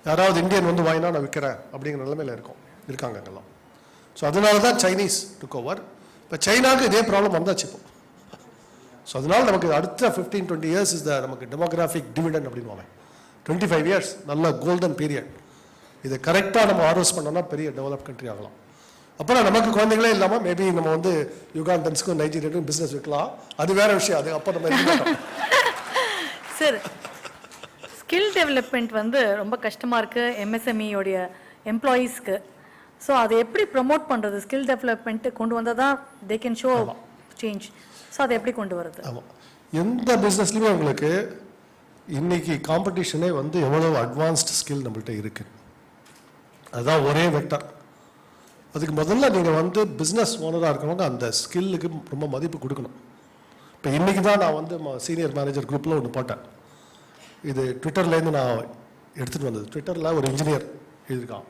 யாராவது இந்தியன் வந்து வாங்கினா நான் விற்கிறேன் அப்படிங்கிற நிலைமையில் இருக்காங்க அங்கெல்லாம். ஸோ அதனால தான் சைனீஸ் டுக் ஓவர். இப்போ சைனாவுக்கு இதே ப்ராப்ளம் வந்தாச்சு இப்போ. ஸோ அதனால் நமக்கு அடுத்த 15-20 இயர்ஸ் இஸ் நமக்கு டெமோகிராஃபிக் டிவிடெண்ட் அப்படின்னு 25 இயர்ஸ் நல்ல கோல்டன் பீரியட். இதை கரெக்டாக நம்ம ஹார்வெஸ்ட் பண்ணோம்னா பெரிய டெவலப் கண்ட்ரி ஆகலாம். அப்புறம் நமக்கு குழந்தைங்களே இல்லாமல் மேபி நம்ம வந்து யுகாண்டன்ஸ்க்கும் நைஜீரியாவுக்கும் பிஸ்னஸ் வைக்கலாம், அது வேற விஷயம். அது அப்போ நம்ம சார், ஸ்கில் டெவலப்மெண்ட் வந்து ரொம்ப கஷ்டமாக இருக்குது. எம்எஸ்எம்இயோடைய எம்ப்ளாயீஸ்க்கு. ஸோ அதை எப்படி ப்ரமோட் பண்ணுறது? ஸ்கில் டெவலப்மெண்ட்டு கொண்டு வந்தால் தான் they can show change. So அதை எப்படி கொண்டு வருது? ஆமாம், எந்த பிஸ்னஸ்லையுமே உங்களுக்கு இன்னைக்கு காம்படிஷனே வந்து எவ்வளோ அட்வான்ஸ்டு ஸ்கில் நம்மள்கிட்ட இருக்குது. அதுதான் ஒரே வெக்டர். அதுக்கு முதல்ல நீங்கள் வந்து பிஸ்னஸ் ஓனராக இருக்கிறவங்க அந்த ஸ்கில்லுக்கு ரொம்ப மதிப்பு கொடுக்கணும். இப்போ இன்றைக்கி தான் நான் வந்து சீனியர் மேனேஜர் குரூப்பில் ஒன்று போட்டேன். இது ட்விட்டர்லேருந்து நான் எடுத்துகிட்டு வந்தது. ட்விட்டரில் ஒரு இன்ஜினியர் எழுதியிருக்கான்.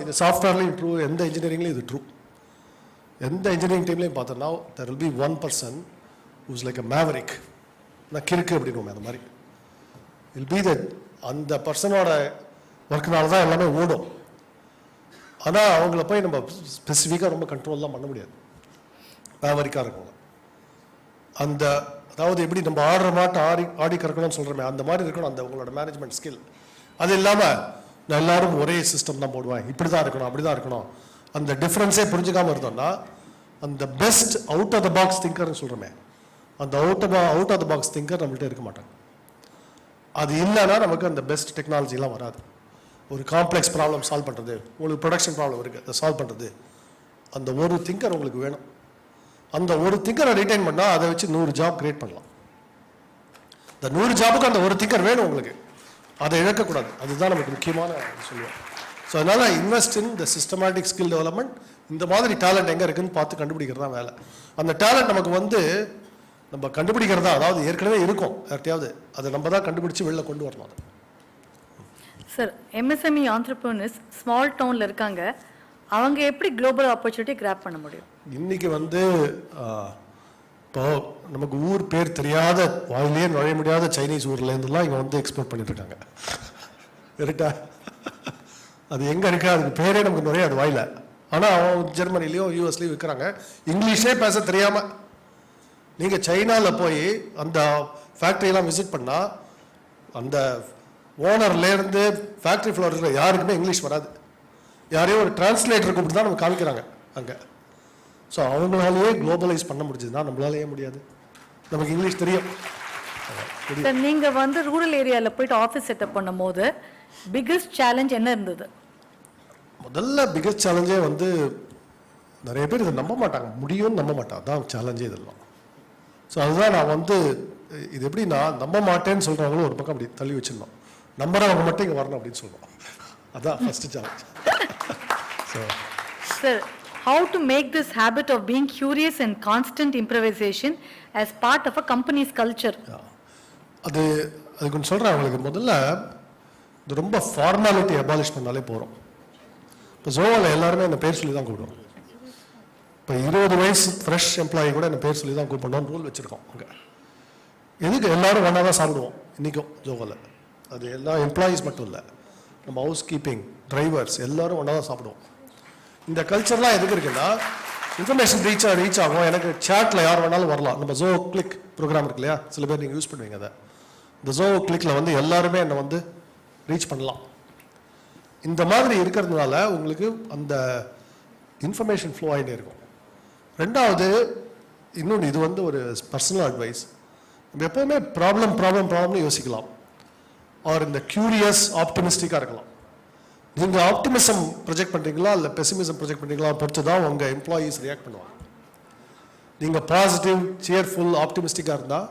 இது சாஃப்ட்வேர்லேயும் ட்ரூ, எந்த இன்ஜினியரிங்லேயும் இது ட்ரூ. எந்த இன்ஜினியரிங் டீம்லேயும் பார்த்தோன்னா there will be one person who's like a maverick. நான் கிறுக்கு அப்படின்னு அந்த மாதிரி will be that அந்த பர்சனோட ஒர்க்குனால தான் எல்லாமே ஓடும். ஆனால் அவங்கள போய் நம்ம ஸ்பெசிஃபிக்காக ரொம்ப கண்ட்ரோல்லாம் பண்ண முடியாது. மேவரிக்காக இருக்கவங்க அந்த, அதாவது எப்படி நம்ம ஆடுற மாட்டை ஆடி கறக்கணும்னு சொல்கிறோமே அந்த மாதிரி இருக்கணும் அந்த உங்களோட மேனேஜ்மெண்ட் ஸ்கில். அது இல்லாமல் நான் எல்லாரும் ஒரே சிஸ்டம் தான் போடுவேன், இப்படி தான் இருக்கணும் அப்படி தான் இருக்கணும், அந்த டிஃப்ரென்ஸே புரிஞ்சுக்காமல் இருந்தோம்னா அந்த best out of the box திங்கர்னு சொல்கிறோமே அந்த out of the box thinker நம்மள்கிட்ட இருக்க மாட்டாங்க. அது இல்லைன்னா நமக்கு அந்த பெஸ்ட் டெக்னாலஜிலாம் வராது. ஒரு காம்ப்ளெக்ஸ் ப்ராப்ளம் சால்வ் பண்ணுறது, உங்களுக்கு ப்ரொடக்ஷன் ப்ராப்ளம் இருக்குது அதை சால்வ் பண்ணுறது, அந்த ஒரு திங்கர் உங்களுக்கு வேணும். அந்த ஒரு திங்கரை ரிட்டைன் பண்ணால் அதை வச்சு 100 ஜாப் கிரியேட் பண்ணலாம். இந்த 100 ஜாபுக்கு அந்த ஒரு திங்கர் வேணும் உங்களுக்கு, அதை இழக்கக்கூடாது. அதுதான் நமக்கு முக்கியமான சொல்லுவோம். ஸோ அதனால் invest in the systematic skill development. இந்த மாதிரி டேலண்ட் எங்கே இருக்குதுன்னு பார்த்து கண்டுபிடிக்கிறது தான் வேலை. அந்த டேலண்ட் நமக்கு வந்து நம்ம கண்டுபிடிக்கிறதா, அதாவது ஏற்கனவே இருக்கும் யார்ட்டையாவது, அதை நம்ம தான் கண்டுபிடிச்சி வெளில கொண்டு வரணும். அதை சார், எம்எஸ்எம்இ ஆண்டர்பிரினர்ஸ் ஸ்மால் டவுனில் இருக்காங்க, அவங்க எப்படி குளோபல் ஆப்பர்ச்சுனிட்டி கிராப் பண்ண முடியும்? இன்னைக்கு வந்து இப்போ நமக்கு ஊர் பேர் தெரியாத, வாயிலே நுழைய முடியாத சைனீஸ் ஊர்லேருந்துலாம் இங்கே வந்து எக்ஸ்போர்ட் பண்ணிட்டு இருக்காங்க. கரெக்டா? அது எங்கே இருக்கு, அதுக்கு பேரே நமக்கு நிறைய அது வாயில. ஆனால் ஜெர்மனிலையும் யூஎஸ்லையும் விற்கிறாங்க இங்கிலீஷே பேச தெரியாமல். நீங்கள் சைனாவில் போய் அந்த ஃபேக்ட்ரியெல்லாம் விசிட் பண்ணால் அந்த ஓனர்லேருந்து ஃபேக்ட்ரி ஃப்ளோர் இருக்கிற யாருக்குமே இங்கிலீஷ் வராது. யாரையும் ஒரு டிரான்ஸ்லேட்டர் கூப்பிட்டு தான் நம்ம காமிக்கிறாங்க அங்கே. ஸோ அவங்களாலேயே குளோபலைஸ் பண்ண முடிஞ்சதுன்னா நம்மளாலேயே முடியாது. நமக்கு இங்கிலீஷ் தெரியும். சார், நீங்கள் வந்து ரூரல் ஏரியாவில் போயிட்டு ஆஃபீஸ் செட்டப் பண்ணும் போது பிக்கஸ்ட் சேலஞ்ச் என்ன இருந்தது? முதல்ல பிக்கஸ்ட் சேலஞ்சே வந்து நிறைய பேர் இதை நம்ப மாட்டாங்க, முடியும்னு நம்ப மாட்டாங்க, அதான் சேலஞ்சே இதெல்லாம். ஸோ அதுதான் நான் வந்து இது எப்படி நான் நம்ப மாட்டேன்னு சொல்கிறவங்களும் ஒரு பக்கம் அப்படி தள்ளி வச்சிருந்தோம், நம்புறவங்க மட்டும் இங்கே வரணும் அப்படின்னு சொல்லுவோம். அதான் first challenge. So sir, how to make this habit of being curious and constant improvisation as part of a company's culture? அது கொஞ்சம் சொல்கிறேன் அவங்களுக்கு. முதல்ல இது ரொம்ப ஃபார்மாலிட்டி அபாலிஷ் பண்ணாலே போகிறோம். இப்போ ஜோவாவில் எல்லாருமே என்ன பேர் சொல்லி தான் கூப்பிடுவோம். இப்போ 20 வயசு ஃப்ரெஷ் எம்ப்ளாயி கூட என்ன பேர் சொல்லி தான் கூப்பிடணும்னு ரூல் வச்சுருக்கோம் அங்கே. எதுக்கு? எல்லாரும் ஒன்றா தான் சாப்பிடுவோம் இன்றைக்கும் ஜோவாவில். அது எல்லா எம்ப்ளாயீஸ் மட்டும் இல்லை, நம்ம ஹவுஸ் கீப்பிங், டிரைவர்ஸ் எல்லாரும் ஒன்றா தான் சாப்பிடுவோம். இந்த கல்ச்சர்லாம் எதுக்கு இருக்குன்னா இன்ஃபர்மேஷன் ரீச் ஆகும். எனக்கு சேட்டில் யார் வேணாலும் வரலாம். நம்ம ஜோ கிளிக் ப்ரோக்ராம் இருக்கு இல்லையா, சில பேர் நீங்கள் யூஸ் பண்ணுவீங்க அதை. இந்த ஜோ கிளிக்கில் வந்து எல்லாருமே என்னை வந்து ரீச் பண்ணலாம். இந்த மாதிரி இருக்கிறதுனால உங்களுக்கு அந்த இன்ஃபர்மேஷன் ஃப்ளோ ஆகிட்டே இருக்கும். ரெண்டாவது இன்னொன்று, இது வந்து ஒரு பர்சனல் அட்வைஸ், நம்ம எப்போவுமே ப்ராப்ளம்னு யோசிக்கலாம். ஆர் இந்த கியூரியஸ் ஆப்டிமிஸ்டிக்காக இருக்கலாம். நீங்கள் ஆப்டிமிசம் ப்ரொஜெக்ட் பண்ணுறீங்களா இல்லை பெசிமிசம் ப்ரொஜெக்ட் பண்ணுறீங்களா பொறுத்து தான் உங்கள் எம்ப்ளாயீஸ் ரியாக்ட் பண்ணுவாங்க. நீங்கள் பாசிட்டிவ், சியர்ஃபுல், ஆப்டிமிஸ்டிக்காக இருந்தால்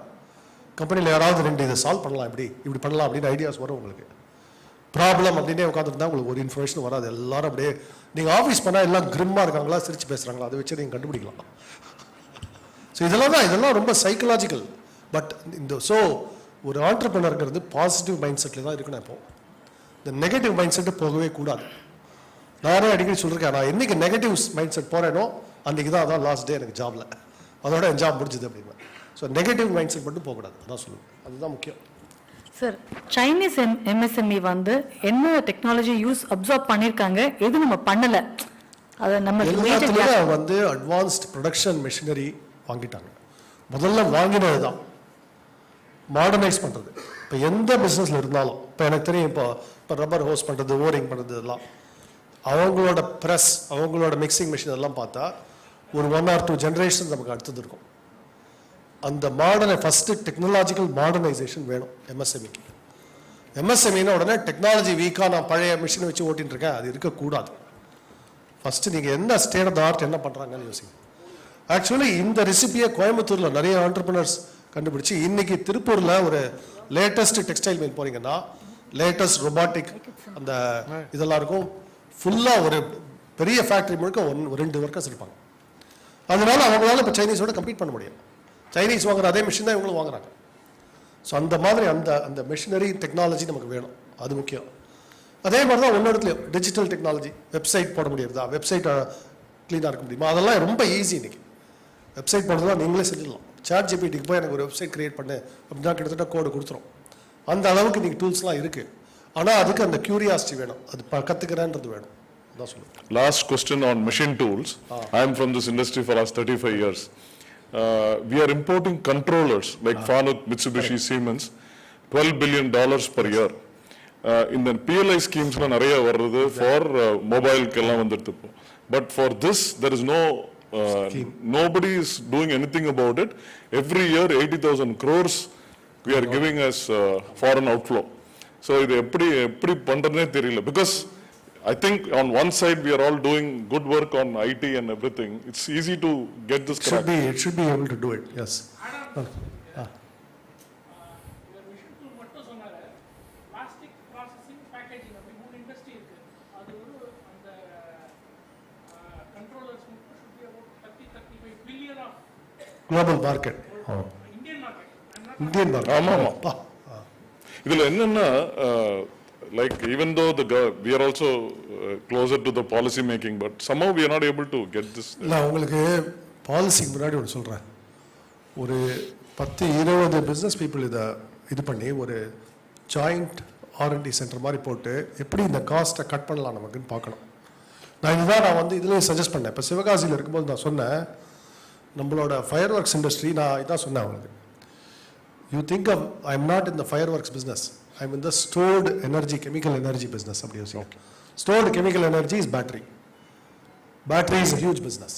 கம்பெனியில் யாராவது 2 இதை சால்வ் பண்ணலாம், இப்படி பண்ணலாம் அப்படின்னு ஐடியாஸ் வரும் உங்களுக்கு. ப்ராப்ளம் அப்படின்னே உட்காந்துருந்தா உங்களுக்கு ஒரு இன்ஃபர்மேஷன் வராது. எல்லாரும் அப்படியே நீங்கள் ஆஃபீஸ் பண்ணால் எல்லாம் கிரிம்மாக இருக்காங்களா, சிரிச்சு பேசுகிறாங்களா, அதை வச்சு நீங்கள் கண்டுபிடிக்கலாம். ஸோ இதெல்லாம் ரொம்ப சைக்கலாஜிக்கல். பட் ஸோ ஒரு ஆண்டர்பிரினருங்கிறது பாசிட்டிவ் மைண்ட் செட்டில் தான் இருக்கணும். இப்போ இந்த நெகட்டிவ் மைண்ட் செட்டு போகவே கூடாது. நானே அடிக்கடி சொல்லியிருக்கேன், நான் என்னைக்கு நெகட்டிவ் மைண்ட் செட் போகிறேனோ அன்றைக்கி தான் அதான் லாஸ்ட் டே எனக்கு ஜாபில், அதோட என் ஜாப் முடிஞ்சுது அப்படின்னு. ஸோ நெகட்டிவ் மைண்ட் செட் மட்டும் போகக்கூடாது, அதான் சொல்லுவேன். அதுதான் முக்கியம். சார், சைனீஸ் எம்எஸ்எம்இ வந்து என்ன டெக்னாலஜி அப்சர்வ் பண்ணியிருக்காங்க, எது நம்ம பண்ணலை? அதை நம்ம எல்லாத்துலேயும் வந்து அட்வான்ஸ்ட் ப்ரொடக்ஷன் மெஷினரி வாங்கிட்டாங்க. முதல்ல வாங்கினது தான் மாடர்னைஸ் பண்ணுறது. இப்போ எந்த பிஸ்னஸில் இருந்தாலும், இப்போ எனக்கு தெரியும், இப்போ ரப்பர் ஹோஸ் பண்ணுறது, ஓரிங் பண்ணுறது, இதெல்லாம் அவங்களோட ப்ரெஸ், அவங்களோட மிக்சிங் மிஷின் எல்லாம் பார்த்தா ஒரு 1 or 2 ஜென்ரேஷன் நமக்கு அடுத்தது இருக்கும். அந்த ஃபஸ்ட்டு டெக்னாலஜிக்கல் மாடர்னைசேஷன் வேணும் எம்எஸ்எம்இக்கு. எம்எஸ்எம்இனா உடனே டெக்னாலஜி வீக்காக நான் பழைய மிஷினை வச்சு ஓட்டின்னு இருக்கேன், அது இருக்கக்கூடாது. ஃபஸ்ட்டு நீங்கள் என்ன ஸ்டேட் ஆஃப் த ஆர்ட் என்ன பண்ணுறாங்கன்னு யோசிங்க. ஆக்சுவலி இந்த ரெசிபியை கோயம்புத்தூரில் நிறைய ஆண்டர்பிரினர்ஸ் கண்டுபிடிச்சி இன்னைக்கு திருப்பூரில் ஒரு லேட்டஸ்ட் டெக்ஸ்டைல் மில் போனீங்கன்னா லேட்டஸ்ட் ரொபாட்டிக் அந்த இதெல்லாம் இருக்கும். ஃபுல்லாக ஒரு பெரிய ஃபேக்ட்ரி முழுக்க 2 ஒர்க்கர்ஸ் இருப்பாங்க. அதனால அவங்களால இப்போ சைனீஸோட கம்பீட் பண்ண முடியும். சைனீஸ் வாங்குற அதே மிஷின் தான் இவங்களும் வாங்குறாங்க. ஸோ அந்த மாதிரி அந்த மிஷினரி டெக்னாலஜி நமக்கு வேணும், அது முக்கியம். அதே மாதிரி தான் ஒன்று இடத்துலையும் டிஜிட்டல் டெக்னாலஜி, வெப்சைட் போட முடியுதா, வெப்சைட்டை க்ளீனாக இருக்க முடியுமா, அதெல்லாம் ரொம்ப ஈஸி. இன்னைக்கு வெப்சைட் போடுறதுலாம் நீங்களே செஞ்சிடலாம். சாட் ஜிபிடிக்கு போய் எனக்கு ஒரு வெப்சைட் கிரியேட் பண்ணு அப்படின்னா கிட்டத்தட்ட கோடு கொடுத்துரும். அந்த அளவுக்கு இன்னைக்கு டூல்ஸ்லாம் இருக்குது. ஆனால் அதுக்கு அந்த கியூரியாசிட்டி வேணும், அது கற்றுக்கிறேன்றது வேணும். அதான் சொல்லுவேன். Last question on machine tools. I am from this industry for last 35 years. We are importing controllers like Fanuc, Mitsubishi, Siemens, $12 billion per year. In the PLI schemes நிறைய வருது for mobile கெல்லாம் வந்துருது. But for this there is no nobody is doing anything about it. Every year 80,000 crores we are giving as foreign outflow. So இது எப்படி பண்றதுனே தெரியல. Because I think on one side we are all doing good work on IT and everything. It's easy to get this correct. It should be able to do it. Yes. Global market. Indian market. ஆமா. இதுல என்னன்னா like even though we are also closer to the policy making, but somehow we are not able to get this. இல்ல உங்களுக்கு பாலிசிக்கு முன்னாடி ஒன்று சொல்கிறேன். ஒரு 10-20 business people இது பண்ணி ஒரு ஜாயிண்ட் R&D சென்டர் மாதிரி போட்டு எப்படி இந்த காஸ்ட்டை கட் பண்ணலாம் நமக்குன்னு பார்க்கணும். நான் வந்து இதுலேயும் சஜஸ்ட் பண்ணேன். இப்போ சிவகாசியில் இருக்கும்போது நான் சொன்னேன், நம்மளோட ஃபயர் ஒர்க்ஸ் இண்டஸ்ட்ரி, நான் இதான் சொன்னேன் அவங்களுக்கு, you think I am not in the fire works business, I am in the stored energy, chemical energy business. அப்படி யோசிக்கும். Stored chemical energy is battery. Battery is a huge business.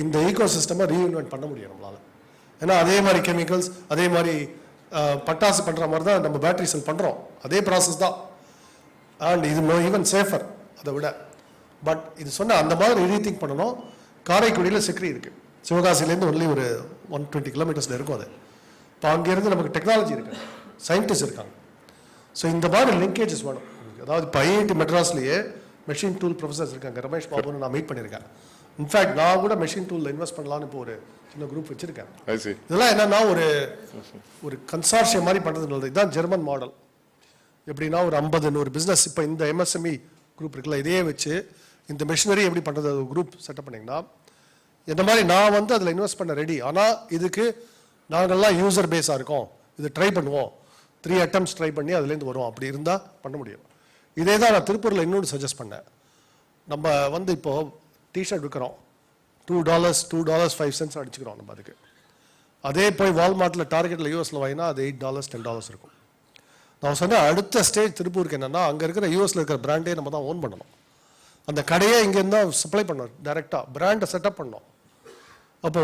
இந்த ego சிஸ்டமை reinvent பண்ண முடியும் நம்மளால. ஏன்னா அதே மாதிரி கெமிக்கல்ஸ், அதே மாதிரி பட்டாசு பண்ணுற மாதிரி தான் நம்ம பேட்டரி செல் பண்ணுறோம், அதே ப்ராசஸ் தான். அண்ட் இது ஈவன் சேஃபர் அதை விட. பட் இது சொன்ன அந்த மாதிரி ரீதிங்க் பண்ணணும். காரைக்குடியில் சிக்ரி இருக்குது, சிவகாசிலேருந்து ஒன்லி ஒரு 120 கிலோமீட்டர்ஸில் இருக்கும் அது. இப்போ அங்கேருந்து நமக்கு டெக்னாலஜி இருக்கு, சயின்டிஸ்ட் இருக்காங்க. ஸோ இந்த மாதிரி லிங்கேஜஸ் வேணும். அதாவது இப்போ ஐஐடி மெட்ராஸ்லேயே மெஷின் டூல் ப்ரொஃபஸர்ஸ் இருக்காங்க. ரமேஷ் பாபுன்னு நான் மீட் பண்ணியிருக்கேன். இன்ஃபேக்ட் நான் கூட மெஷின் டூலில் இன்வெஸ்ட் பண்ணலான்னு இப்போ ஒரு சின்ன குரூப் வச்சிருக்கேன். இதெல்லாம் என்னன்னா ஒரு கன்சார்ஷியம் மாதிரி பண்ணுறது. இதுதான் ஜெர்மன் மாடல். எப்படின்னா ஒரு 50-100 பிஸ்னஸ், இப்போ இந்த எம்எஸ்எம்இ குரூப் இருக்குல்ல, இதையே வச்சு இந்த மெஷினரி எப்படி பண்ணுறது குரூப் செட்டப் பண்ணிங்கன்னா, இந்த மாதிரி நான் வந்து அதில் இன்வெஸ்ட் பண்ண ரெடி. ஆனால் இதுக்கு நாங்கள்லாம் யூசர் பேஸாக இருக்கோம், இது ட்ரை பண்ணுவோம், 3 attempts ட்ரை பண்ணி அதுலேருந்து வரும். அப்படி இருந்தால் பண்ண முடியும். இதே தான் நான் திருப்பூரில் இன்னொன்று சஜஸ்ட் பண்ணேன். நம்ம வந்து இப்போது டிஷர்ட் விற்கிறோம், $2, 5 நம்ம அதுக்கு. அதே போய் வால்மார்ட்டில், டார்கெட்டில், யூஎஸில் வாங்கினா அது $8, $10 இருக்கும். நான் சொன்னேன் அடுத்த ஸ்டேஜ் திருப்பூருக்கு என்னென்னா, அங்கே இருக்கிற யூஎஸில் இருக்கிற பிராண்டே நம்ம தான் ஓன் பண்ணணும். அந்த கடையே இங்கேருந்து தான் சப்ளை பண்ணணும், டைரெக்டாக பிராண்டை செட்டப் பண்ணணும். அப்போ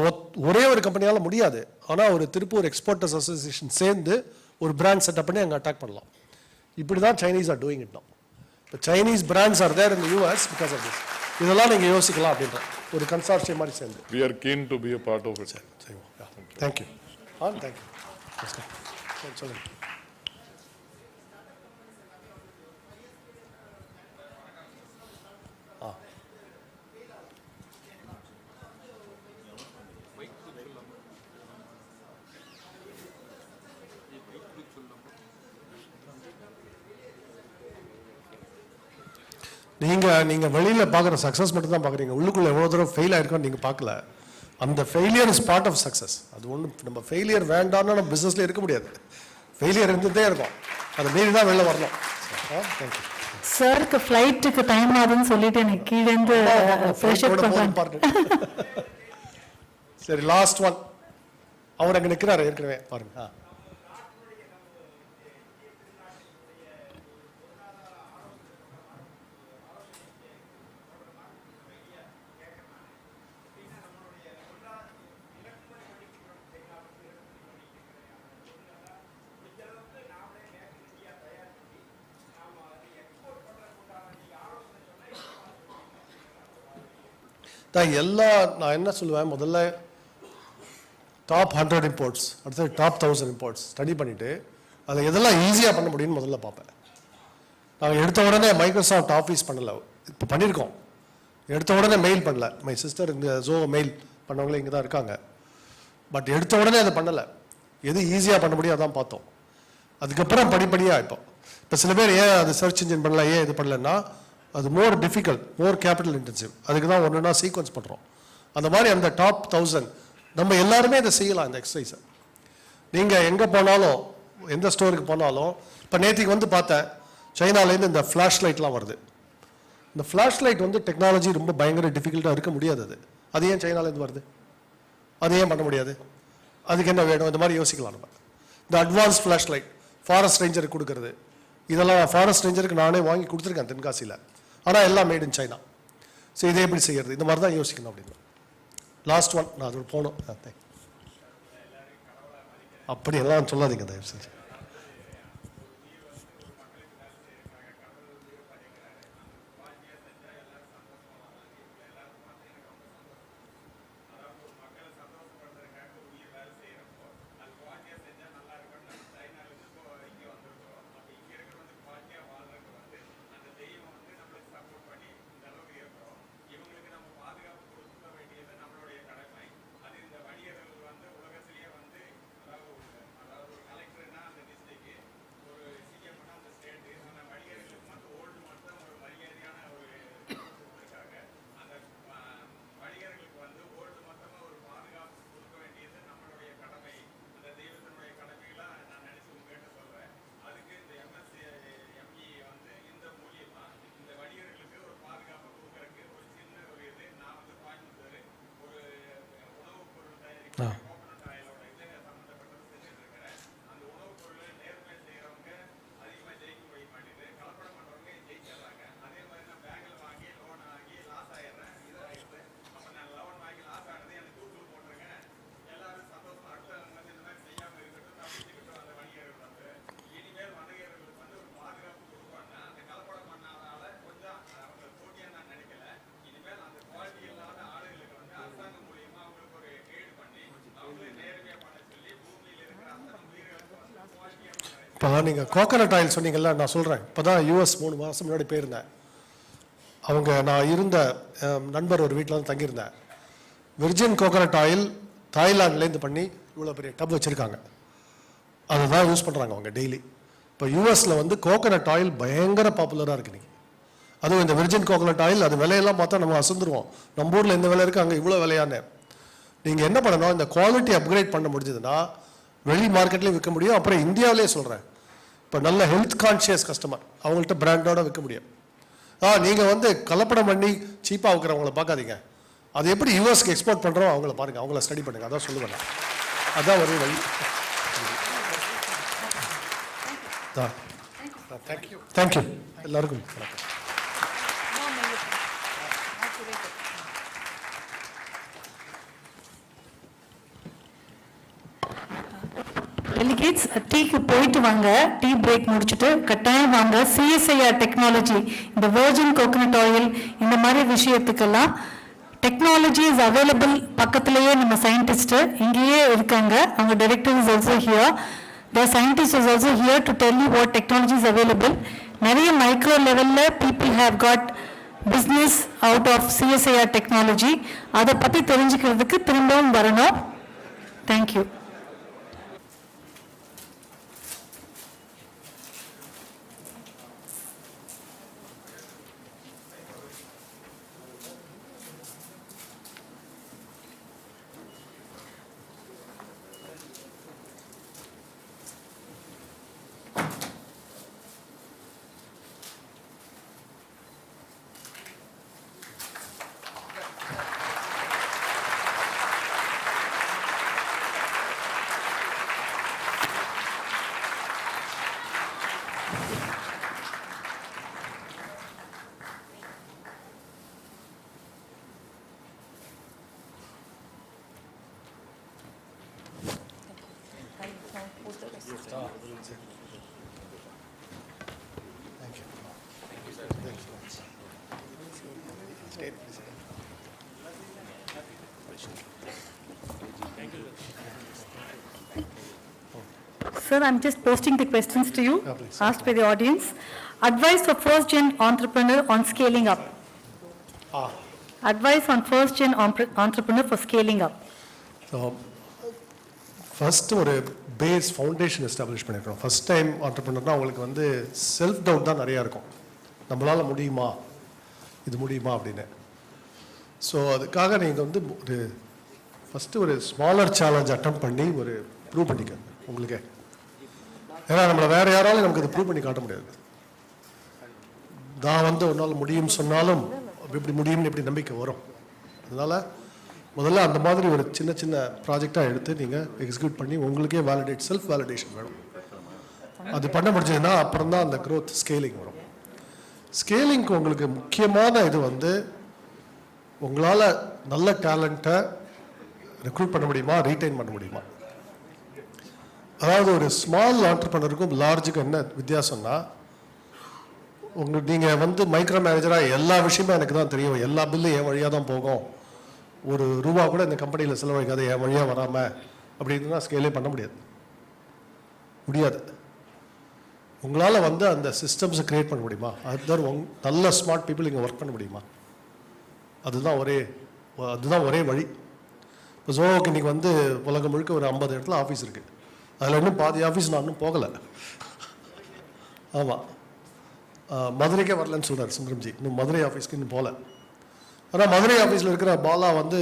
ஒரே ஒரு கம்பெனியால் முடியாது. ஆனால் ஒரு திருப்பூர் எக்ஸ்போர்ட்டர்ஸ் அசோசியேஷன் சேர்ந்து ஒரு பிராண்ட் செட்டப் பண்ணி அங்கே அட்டாக் பண்ணலாம். இப்படி தான் Chinese are doing it now. இப்போ Chinese brands are there in the US because of this. இதெல்லாம் நீங்கள் யோசிக்கலாம் அப்படின்ற ஒரு கன்சார்ஷியம் மாதிரி சேர்ந்து. We are keen to be a part of it. Thank you. Thank you. சொல்லுங்கள். நீங்கள் வெளியில் பார்க்குற சக்ஸஸ் மட்டும் தான் பார்க்குறீங்க, உள்ளுக்குள்ளே எவ்வளோ தூரம் ஃபெயில் ஆகிருக்கோன்னு நீங்கள் பார்க்கல. அந்த failure is part of success. அது ஒன்றும் நம்ம ஃபெயிலியர் வேண்டாம்னு நம்ம பிஸ்னஸில் இருக்க முடியாது. ஃபெயிலியர் இருந்துகிட்டே இருக்கும், அதை மீறி தான் வெளில வரணும். தேங்க்யூ. சாருக்கு ஃப்ளைட்டுக்கு டைம் ஆகுதுன்னு சொல்லிட்டு எனக்கு கீழேருந்து சரி, லாஸ்ட் ஒன். அவர் அங்கே நிற்கிறாரு ஏற்கனவே, பாருங்க. நான் என்ன சொல்லுவேன், முதல்ல டாப் 100 இம்போர்ட்ஸ், அடுத்தது டாப் 1000 இம்போர்ட்ஸ் ஸ்டடி பண்ணிவிட்டு அதில் எதெல்லாம் ஈஸியாக பண்ண முடியும்னு முதல்ல பார்ப்பேன். நாங்கள் எடுத்த உடனே மைக்ரோசாஃப்ட் ஆஃபீஸ் பண்ணலை, இப்போ பண்ணியிருக்கோம். எடுத்த உடனே மெயில் பண்ணல. மை சிஸ்டர் இங்கே மெயில் பண்ணவங்களே இங்கே தான் இருக்காங்க. பட் எடுத்த உடனே அதை பண்ணலை. எது ஈஸியாக பண்ண முடியும் அதான் பார்த்தோம். அதுக்கப்புறம் படிப்படியாக இப்போ சில பேர் ஏன் அது சர்ச் இன்ஜின் பண்ணல, ஏன் இது பண்ணலன்னா அது மோர் டிஃபிகல்ட், மோர் கேபிட்டல் இன்டென்சிவ். அதுக்கு தான் ஒன்றுனா சீக்வன்ஸ் பண்ணுறோம். அந்த மாதிரி அந்த டாப் 1000 நம்ம எல்லாருமே இதை செய்யலாம். இந்த எக்ஸசைஸை நீங்கள் எங்கே போனாலும், எந்த ஸ்டோருக்கு போனாலும், இப்போ நேற்றுக்கு வந்து பார்த்தேன், சைனாலேருந்து இந்த ஃப்ளாஷ் லைட்லாம் வருது. இந்த ஃப்ளாஷ் லைட் வந்து டெக்னாலஜி ரொம்ப பயங்கர டிஃபிகல்ட்டாக இருக்க முடியாது. அது ஏன் சைனாலேருந்து வருது? அது ஏன் பண்ண முடியாது? அதுக்கு என்ன வேணும்? இந்த மாதிரி யோசிக்கலாம் நம்ம. இந்த அட்வான்ஸ் ஃப்ளாஷ் லைட் ஃபாரஸ்ட் ரேஞ்சருக்கு கொடுக்குறது, இதெல்லாம் ஃபாரஸ்ட் ரேஞ்சருக்கு நானே வாங்கி கொடுத்துருக்கேன் தென்காசியில். ஆனால் எல்லாம் மேட் இன் சைனா. ஸோ இதை எப்படி செய்யறது? இந்த மாதிரி தான் யோசிக்கணும் அப்படின்னு. லாஸ்ட் ஒன், நான் அதோட போகணும். அப்படி எல்லாம் சொல்லாதீங்க தயவு செஞ்சு. இப்போ நீங்கள் கோகனட் ஆயில் சொன்னீங்கல்ல, நான் சொல்கிறேன். இப்போ தான் யூஎஸ் 3 மாதம் முன்னாடி போயிருந்தேன். நான் இருந்த நண்பர் ஒரு வீட்டில் தான் தங்கியிருந்தேன். விர்ஜின் கோகனட் ஆயில் தாய்லாண்ட்லேருந்து பண்ணி இவ்வளோ பெரிய டப் வச்சுருக்காங்க. அதை தான் யூஸ் பண்ணுறாங்க அவங்க டெய்லி. இப்போ யூஎஸில் வந்து கோகனட் ஆயில் பயங்கர பாப்புலராக இருக்குது இன்றைக்கி. அதுவும் இந்த விர்ஜின் கோகனட் ஆயில், அது விலையெல்லாம் பார்த்தா நம்ம அசந்துருவோம். நம்ம ஊரில் எந்த விலை இருக்குது, அங்கே இவ்வளோ விலையானு. நீங்கள் என்ன பண்ணணும், இந்த குவாலிட்டி அப்கிரேட் பண்ண முடிஞ்சதுன்னா வெளி மார்க்கெட்லேயும் விற்க முடியும். அப்புறம் இந்தியாவிலே சொல்கிறேன், இப்போ நல்ல ஹெல்த் கான்ஷியஸ் கஸ்டமர் அவங்கள்ட்ட பிராண்டோட விற்க முடியும். நீங்கள் வந்து கலப்படம் பண்ணி சீப்பாக விற்கிறவங்கள பார்க்காதீங்க. அது எப்படி யூஎஸ்க்கு எக்ஸ்போர்ட் பண்ணுறோம் அவங்கள பாருங்கள், அவங்கள ஸ்டடி பண்ணுங்கள். அதான் சொல்லுவேன். அதான் ஒரு வழி. தேங்க்யூ தேங்க்யூ எல்லாருக்கும் வணக்கம். டெலிகேட்ஸ் டீக்கு போயிட்டு வாங்க, டீ பிரேக் முடிச்சுட்டு கட்டாயம் வாங்க. சிஎஸ்ஐஆர் டெக்னாலஜி, இந்த வெர்ஜின் கோகனட் ஆயில், இந்த மாதிரி விஷயத்துக்கெல்லாம் டெக்னாலஜி இஸ் அவைலபிள். பக்கத்துலேயே நம்ம சயின்டிஸ்ட்டு இங்கேயே இருக்காங்க. அவங்க director is also here. The scientist is also here to tell you what technology is available. நிறைய மைக்ரோ லெவலில் people have got business out of CSIR technology. அதை பற்றி தெரிஞ்சுக்கிறதுக்கு திரும்பவும் வரணும். Thank you. Thank you. Sir, I'm just posting the questions to you, Yeah, please. asked by the audience. Advice for first-gen entrepreneur on scaling up. Advice on first-gen entrepreneur for scaling up. So first ஒரு base foundation establish பண்ணியிருக்கணும். First time ஆண்டர்ப்ரனர்னா அவங்களுக்கு வந்து self doubt தான் நிறையா இருக்கும். நம்மளால் முடியுமா, இது முடியுமா அப்படின்னு. ஸோ அதுக்காக நீங்கள் வந்து ஒரு ஃபஸ்ட்டு ஒரு ஸ்மாலர் சேலஞ்ச் அட்டம் பண்ணி ஒரு ப்ரூவ் பண்ணிக்க உங்களுக்கே. ஏன்னா நம்மளை வேறு யாராலும் நமக்கு இது ப்ரூவ் பண்ணி காட்ட முடியாது. நான் வந்து ஒரு நாள் முடியும்னு சொன்னாலும் இப்படி முடியும்னு எப்படி நம்பிக்கை வரும். அதனால் முதல்ல அந்த மாதிரி ஒரு சின்ன சின்ன ப்ராஜெக்டாக எடுத்து நீங்கள் எக்ஸிக்யூட் பண்ணி உங்களுக்கே வேலிடேட் செல்ஃப் வேலிடேஷன் வேணும். அது பண்ண முடிஞ்சதுன்னா அப்புறம் தான் அந்த க்ரோத் ஸ்கேலிங் வரும். ஸ்கேலிங்க்கு உங்களுக்கு முக்கியமான இது வந்து உங்களால் நல்ல டேலண்ட்டை ரெக்ரூட் பண்ண முடியுமா, ரீட்டைன் பண்ண முடியுமா. அதாவது ஒரு ஸ்மால் ஆண்டர்ப்ரனருக்கும் லார்ஜுக்கும் என்ன வித்தியாசம்னா, உங்களுக்கு நீங்கள் வந்து மைக்ரோ மேனேஜராக எல்லா விஷயமும் எனக்கு தான் தெரியும், எல்லா பில்லும் என் வழியாக தான் போகும், ஒரு ரூபா கூட இந்த கம்பெனியில் செலவழிக்காத என் வழியாக வராமல் அப்படின்னா ஸ்கேலே பண்ண முடியாது. உங்களால் வந்து அந்த சிஸ்டம்ஸை க்ரியேட் பண்ண முடியுமா, அதுதான் நல்ல ஸ்மார்ட் பீப்புள் இங்கே ஒர்க் பண்ண முடியுமா, அதுதான் ஒரே வழி. இப்போ ஜோவோக்கு இன்றைக்கி வந்து உலகம் முழுக்க ஒரு 50 இடத்துல ஆஃபீஸ் இருக்குது. அதில் இன்னும் பாதி ஆஃபீஸ் நான் இன்னும் போகலை. ஆமாம், மதுரைக்கே வரலன்னு சொல்கிறார் சுந்தரம்ஜி, இன்னும் மதுரை ஆஃபீஸ்க்கு இன்னும் போகல. ஆனால் மதுரை ஆஃபீஸில் இருக்கிற பாலா வந்து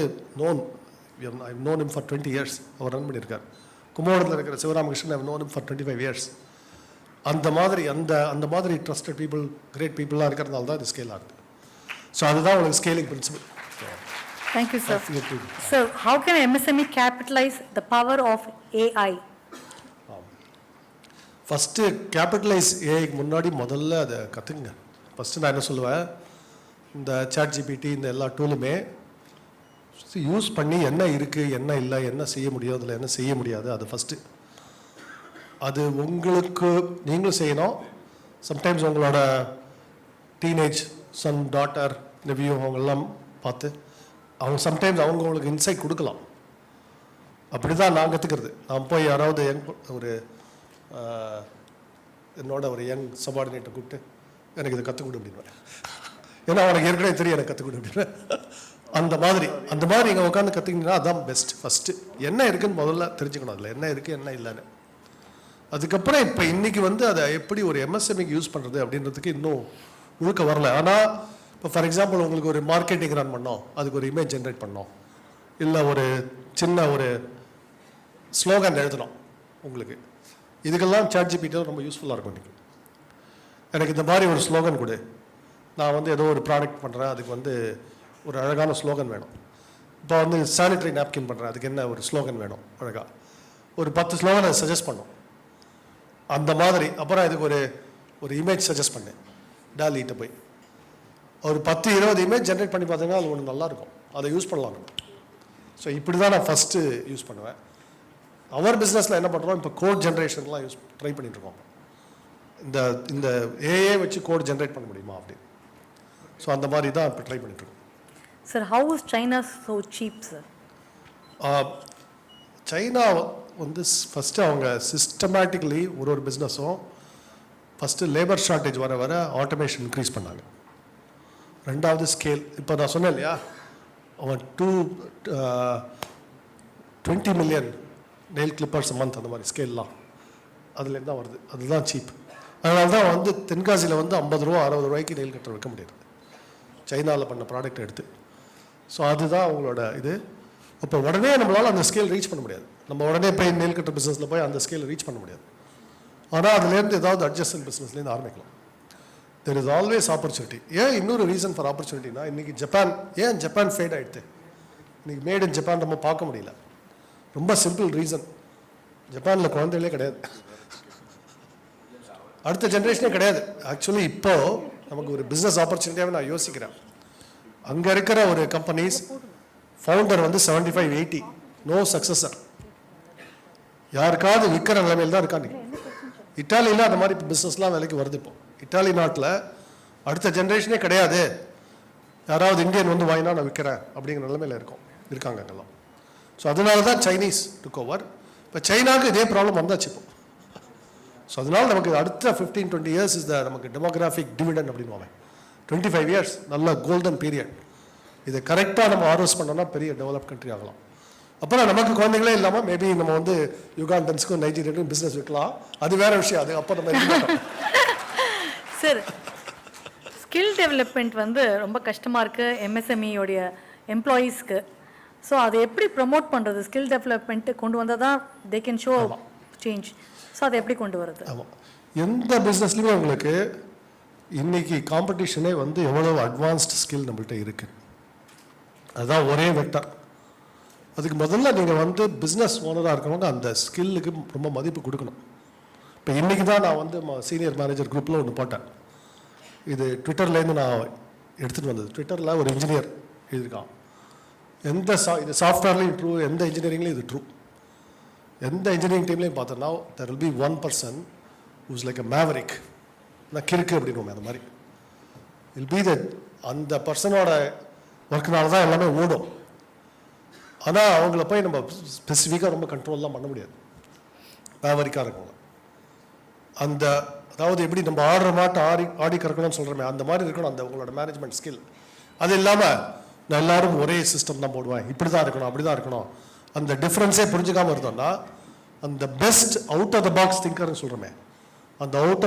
I known him for 20 years. அவர் ரன் பண்ணியிருக்கார். கும்பகோணத்தில் இருக்கிற Sivaramakrishnan I known him for 25 years. அந்த மாதிரி ட்ரஸ்டட் பீப்புள், கிரேட் பீப்புளாக இருக்கிறதுனால தான் இது ஸ்கேல் ஆகுது. ஸோ அதுதான் உங்களுக்கு scaling principle. Thank you, sir. Sir, how can MSME capitalize the power of AI? First capitalise ஏஐக்கு முன்னாடி முதல்ல அதை கற்றுக்குங்க. ஃபஸ்ட்டு நான் என்ன சொல்லுவேன், இந்த ChatGPT இந்த எல்லா டூலுமே யூஸ் பண்ணி என்ன இருக்குது, என்ன இல்லை, என்ன செய்ய முடியும், அதில் என்ன செய்ய முடியாது, அது ஃபஸ்ட்டு. அது உங்களுக்கு நீங்களும் செய்யணும். சம்டைம்ஸ் உங்களோட டீனேஜ் சன், டாட்டர், நெவியூ அவங்கெல்லாம் பார்த்து அவங்க சம்டைம்ஸ் உங்களுக்கு இன்சைட் கொடுக்கலாம். அப்படி தான் நான் கற்றுக்கிறது. நான் போய் யாராவது என்னோட ஒரு யங் சபார்டினேட்டை கூப்பிட்டு எனக்கு இதை கற்றுக் கொடு அப்படின்வேன். ஏன்னா அவனுக்கு ஏற்கனவே தெரியும் எனக்கு கற்றுக் கொடு அப்படின்வேன். அந்த மாதிரி இங்கே உட்காந்து கற்றுக்கிட்டீங்கன்னா அதான் பெஸ்ட். ஃபஸ்ட்டு என்ன இருக்குதுன்னு முதல்ல தெரிஞ்சுக்கணும், அதில் என்ன இருக்குது என்ன இல்லைன்னு. அதுக்கப்புறம் இப்போ இன்றைக்கி வந்து அதை எப்படி ஒரு எம்எஸ்எம்இக்கு யூஸ் பண்ணுறது அப்படின்றதுக்கு இன்னும் முழுக்க வரல. ஆனால் இப்போ ஃபார் எக்ஸாம்பிள் உங்களுக்கு ஒரு மார்க்கெட்டிங் ரன் பண்ணோம், அதுக்கு ஒரு இமேஜ் ஜென்ரேட் பண்ணோம், இல்லை ஒரு சின்ன ஒரு ஸ்லோகன் எழுதணும் உங்களுக்கு, இதுக்கெல்லாம் ChatGPT ரொம்ப யூஸ்ஃபுல்லாக இருக்கும். இன்றைக்கி எனக்கு இந்த மாதிரி ஒரு ஸ்லோகன் கொடு, நான் வந்து ஏதோ ஒரு ப்ராடக்ட் பண்ணுறேன், அதுக்கு வந்து ஒரு அழகான ஸ்லோகன் வேணும். இப்போ வந்து சானிட்டரி நாப்கின் பண்ணுறேன், அதுக்கு என்ன ஒரு ஸ்லோகன் வேணும், அழகாக ஒரு 10 ஸ்லோகன் அதை சஜஸ்ட் பண்ணும். அந்த மாதிரி அப்புறம் இதுக்கு ஒரு இமேஜ் சஜஸ்ட் பண்ணேன், டாலிகிட்ட போய் ஒரு 10-20 இமேஜ் ஜென்ரேட் பண்ணி பார்த்தீங்கன்னா அது ஒன்று நல்லாயிருக்கும், அதை யூஸ் பண்ணலாம். ஸோ இப்படி தான் நான் ஃபஸ்ட்டு யூஸ் பண்ணுவேன். அவர் பிஸ்னஸில் என்ன பண்ணுறோம், இப்போ கோட் ஜென்ரேஷன்லாம் ட்ரை பண்ணிட்டுருக்கோம். இந்த ஏஏ வச்சு கோட் ஜென்ரேட் பண்ண முடியுமா அப்படி. ஸோ அந்த மாதிரி தான் இப்போ ட்ரை பண்ணிட்டுருக்கோம். Sir, how is China so cheap, sir? China வந்து ஃபஸ்ட்டு அவங்க சிஸ்டமேட்டிக்கலி ஒரு பிஸ்னஸும் ஃபஸ்ட்டு லேபர் ஷார்ட்டேஜ் வர ஆட்டோமேஷன் இன்க்ரீஸ் பண்ணாங்க. ரெண்டாவது ஸ்கேல். இப்போ நான் சொன்னேன் இல்லையா, அவன் 20 million நெயில் கிளிப்பர்ஸ் மந்த், அந்த மாதிரி ஸ்கேல்லாம் அதுலேருந்து தான் வருது. அதுதான் சீப். அதனால தான் வந்து தென்காசியில் வந்து 50 ரூபா 60 ரூபாய்க்கு நெயில் கட்டர் வைக்க முடியாது சைனாவில் பண்ண ப்ராடக்ட் எடுத்து. ஸோ அதுதான் அவங்களோட இது. இப்போ உடனே நம்மளால் அந்த ஸ்கேல் ரீச் பண்ண முடியாது. நம்ம உடனே போய் நெயில் கட்டர் பிஸ்னஸில் போய் அந்த ஸ்கேல் ரீச் பண்ண முடியாது. ஆனால் அதுலேருந்து ஏதாவது அட்ஜஸ்டன்ட் பிஸ்னஸ்லேருந்து ஆரம்பிக்கலாம். There is always opportunity. ஏன் இன்னொரு ரீசன் ஃபார் ஆப்பர்ச்சுனிட்டினா, இன்றைக்கி ஜப்பான் ஃபேட் ஆகிடுது. இன்றைக்கி மேட் இன் ஜப்பான் நம்ம பார்க்க முடியல. ரொம்ப சிம்பிள் ரீசன், ஜப்பானில் குழந்தைகளே கிடையாது, அடுத்த ஜென்ரேஷனே கிடையாது. ஆக்சுவலி இப்போது நமக்கு ஒரு பிஸ்னஸ் ஆப்பர்ச்சுனிட்டியாகவே நான் யோசிக்கிறேன். அங்கே இருக்கிற ஒரு கம்பெனிஸ் ஃபவுண்டர் வந்து 75-80, நோ சக்ஸஸர், யாருக்காவது விற்கிற நிலைமையில் தான் இருக்காங்க. இட்டாலியில் அந்த மாதிரி பிஸ்னஸ்லாம் வேலைக்கு வருது. இப்போ இட்டாலி நாட்டில் அடுத்த ஜென்ரேஷனே கிடையாது, யாராவது இந்தியன் வந்து வாங்கினா நான் விற்கிறேன் அப்படிங்கிற நிலைமையில் இருக்காங்க அங்கெல்லாம். ஸோ அதனால தான் சைனீஸ் டுக் ஓவர். இப்போ சைனாவுக்கு இதே ப்ராப்ளம் வந்தாச்சு. இப்போ ஸோ அதனால் நமக்கு அடுத்த 15-20 இயர்ஸ் இஸ் த நமக்கு டெமோகிராஃபிக் டிவிடெண்ட் அப்படின்னு 25 இயர்ஸ் நல்ல கோல்டன் பீரியட். இதை கரெக்டாக நம்ம ஆர்வஸ் பண்ணோம்னா பெரிய டெவலப் கண்ட்ரி ஆகலாம். அப்புறம் நமக்கு குழந்தைங்களே இல்லாமல் மேபி நம்ம வந்து யுகாண்டன்ஸுக்கும் நைஜீரியாவுக்கும் பிஸ்னஸ் வைக்கலாம், அது வேற விஷயம். அது அப்போ நம்ம சார், ஸ்கில் டெவலப்மெண்ட் வந்து ரொம்ப கஷ்டமாக இருக்குது எம்எஸ்எம்இயோடைய எம்ப்ளாயீஸ்க்கு. ஸோ அதை எப்படி ப்ரமோட் பண்ணுறது? ஸ்கில் டெவலப்மெண்ட்டு கொண்டு வந்தால் தான் they can show change. So அதை எப்படி கொண்டு வருது? ஆமாம், எந்த பிஸ்னஸ்லையுமே உங்களுக்கு இன்னைக்கு காம்படிஷனே வந்து எவ்வளோ அட்வான்ஸ்டு ஸ்கில் நம்மள்கிட்ட இருக்குது. அதுதான் ஒரே வெக்டர். அதுக்கு முதல்ல நீங்கள் வந்து பிஸ்னஸ் ஓனராக இருக்கிறவங்க அந்த ஸ்கில்லுக்கு ரொம்ப மதிப்பு கொடுக்கணும். இப்போ இன்றைக்கி தான் நான் வந்து சீனியர் மேனேஜர் குரூப்பில் ஒன்று போட்டேன். இது ட்விட்டர்லேருந்து நான் எடுத்துகிட்டு வந்தது. ட்விட்டரில் ஒரு இன்ஜினியர் எழுதியிருக்கான். இது சாஃப்ட்வேர்லேயும் ட்ரூ, எந்த இன்ஜினியரிங்லேயும் இது ட்ரூ. எந்த இன்ஜினியரிங் டீம்லேயும் பார்த்தோன்னா there will be one person who's like a maverick, நான் கிறுக்கு அப்படின்னு அந்த மாதிரி வில் பி த அந்த பர்சனோட ஒர்க்குனால தான் எல்லாமே ஓடும். ஆனால் அவங்கள போய் நம்ம ஸ்பெசிஃபிக்காக ரொம்ப கண்ட்ரோல்லாம் பண்ண முடியாது. மேவரிக்காக இருக்கவங்க அந்த அதாவது எப்படி நம்ம ஆடுற மாட்டை ஆடி கறக்கணும்னு சொல்கிறோமே அந்த மாதிரி இருக்கணும் அந்த உங்களோட மேனேஜ்மெண்ட் ஸ்கில். அது இல்லாமல் நான் எல்லாரும் ஒரே சிஸ்டம் தான் போடுவேன், இப்படி தான் இருக்கணும் அப்படி தான் இருக்கணும், அந்த டிஃப்ரென்ஸே புரிஞ்சுக்காமல் இருந்தோம்னா அந்த best out of the box திங்கர்னு சொல்கிறோமே அந்த out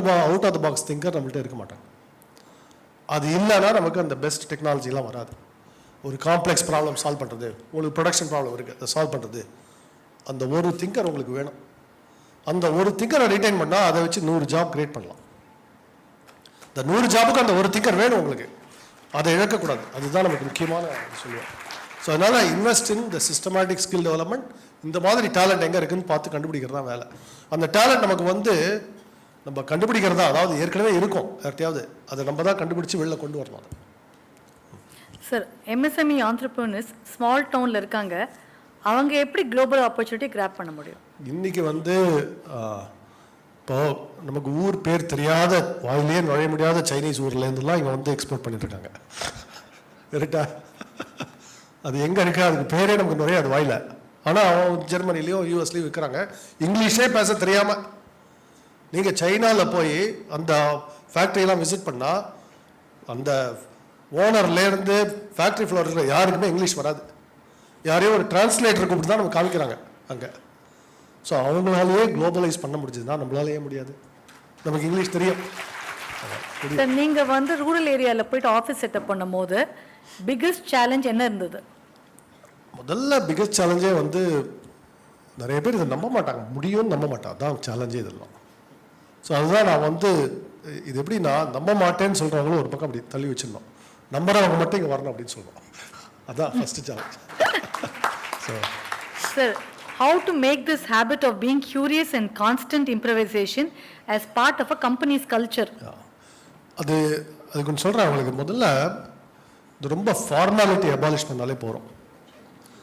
of the box thinker நம்மள்ட்ட இருக்க மாட்டாங்க. அது இல்லைன்னா நமக்கு அந்த பெஸ்ட் டெக்னாலஜிலாம் வராது. ஒரு காம்ப்ளெக்ஸ் ப்ராப்ளம் சால்வ் பண்ணுறது, உங்களுக்கு ப்ரொடக்ஷன் ப்ராப்ளம் இருக்குது அதை சால்வ் பண்ணுறது, அந்த ஒரு திங்கர் உங்களுக்கு வேணும். அந்த ஒரு திங்கரை ரிட்டைன் பண்ணால் அதை வச்சு 100 ஜாப் கிரியேட் பண்ணலாம். இந்த 100 ஜாபுக்கு அந்த ஒரு திங்கர் வேணும் உங்களுக்கு, அதை இழக்கக்கூடாது. அதுதான் நமக்கு முக்கியமான சொல்லுவோம். ஸோ அதனால் invest in the systematic skill development. இந்த மாதிரி டேலண்ட் எங்கே இருக்குதுன்னு பார்த்து கண்டுபிடிக்கிறது தான் வேலை. அந்த டேலண்ட் நமக்கு வந்து நம்ம கண்டுபிடிக்கிறதா, அதாவது ஏற்கனவே இருக்கும் யார்ட்டையாவது, அதை நம்ம தான் கண்டுபிடிச்சி வெளில கொண்டு வரணும். அதை சார், எம்எஸ்எம்இ ஆண்டர்பிரினர்ஸ் ஸ்மால் டவுனில் இருக்காங்க, அவங்க எப்படி குளோபல் ஆப்பர்ச்சுனிட்டி கிராப் பண்ண முடியும்? இன்றைக்கி வந்து இப்போ நமக்கு ஊர் பேர் தெரியாத, வாயிலே நுழைய முடியாத சைனீஸ் ஊர்லேருந்துலாம் இங்கே வந்து எக்ஸ்போர்ட் பண்ணிட்டுருக்காங்க. கரெக்டா? அது எங்கே இருக்கா, அதுக்கு பேரே நமக்கு நிறைய அது வாயில. ஆனால் அவன் ஜெர்மனிலையும் யூஎஸ்லேயும் விற்கிறாங்க இங்கிலீஷே பேச தெரியாமல். நீங்கள் சைனாவில் போய் அந்த ஃபேக்ட்ரியெல்லாம் விசிட் பண்ணால் அந்த ஓனர்லேருந்து ஃபேக்ட்ரி ஃப்ளோர் இருக்கிற யாருக்குமே இங்கிலீஷ் வராது. யாரையும் ஒரு டிரான்ஸ்லேட்டர் கூப்பிட்டு தான் நம்ம காமிக்கிறாங்க அங்கே. ஸோ அவங்களாலேயே குளோபலைஸ் பண்ண முடிஞ்சதுன்னா நம்மளாலேயே முடியாது. நமக்கு இங்கிலீஷ் தெரியும். சார், நீங்கள் வந்து ரூரல் ஏரியாவில் போயிட்டு ஆஃபீஸ் செட்டப் பண்ணும் போது பிக்கஸ்ட் சேலஞ்ச் என்ன இருந்தது? முதல்ல பிக்கஸ்ட் சேலஞ்சே வந்து நிறைய பேர் இதை நம்ப மாட்டாங்க, முடியும்னு நம்ப மாட்டாங்க, அதான் சேலஞ்சே இதெல்லாம். ஸோ அதுதான் நான் வந்து இது எப்படி நான் நம்ப மாட்டேன்னு சொல்கிறவங்களும் ஒரு பக்கம் அப்படி தள்ளி வச்சிடணும், நம்புறவங்க மட்டும் இங்கே வரணும் அப்படின்னு சொல்லுவோம். அதான் first challenge. So sir, how to make this habit of being curious and constant improvisation as part of a company's culture? அது கொஞ்சம் சொல்கிறேன் அவங்களுக்கு. முதல்ல இது ரொம்ப ஃபார்மாலிட்டி அபாலிஷ் பண்ணாலே போகிறோம்.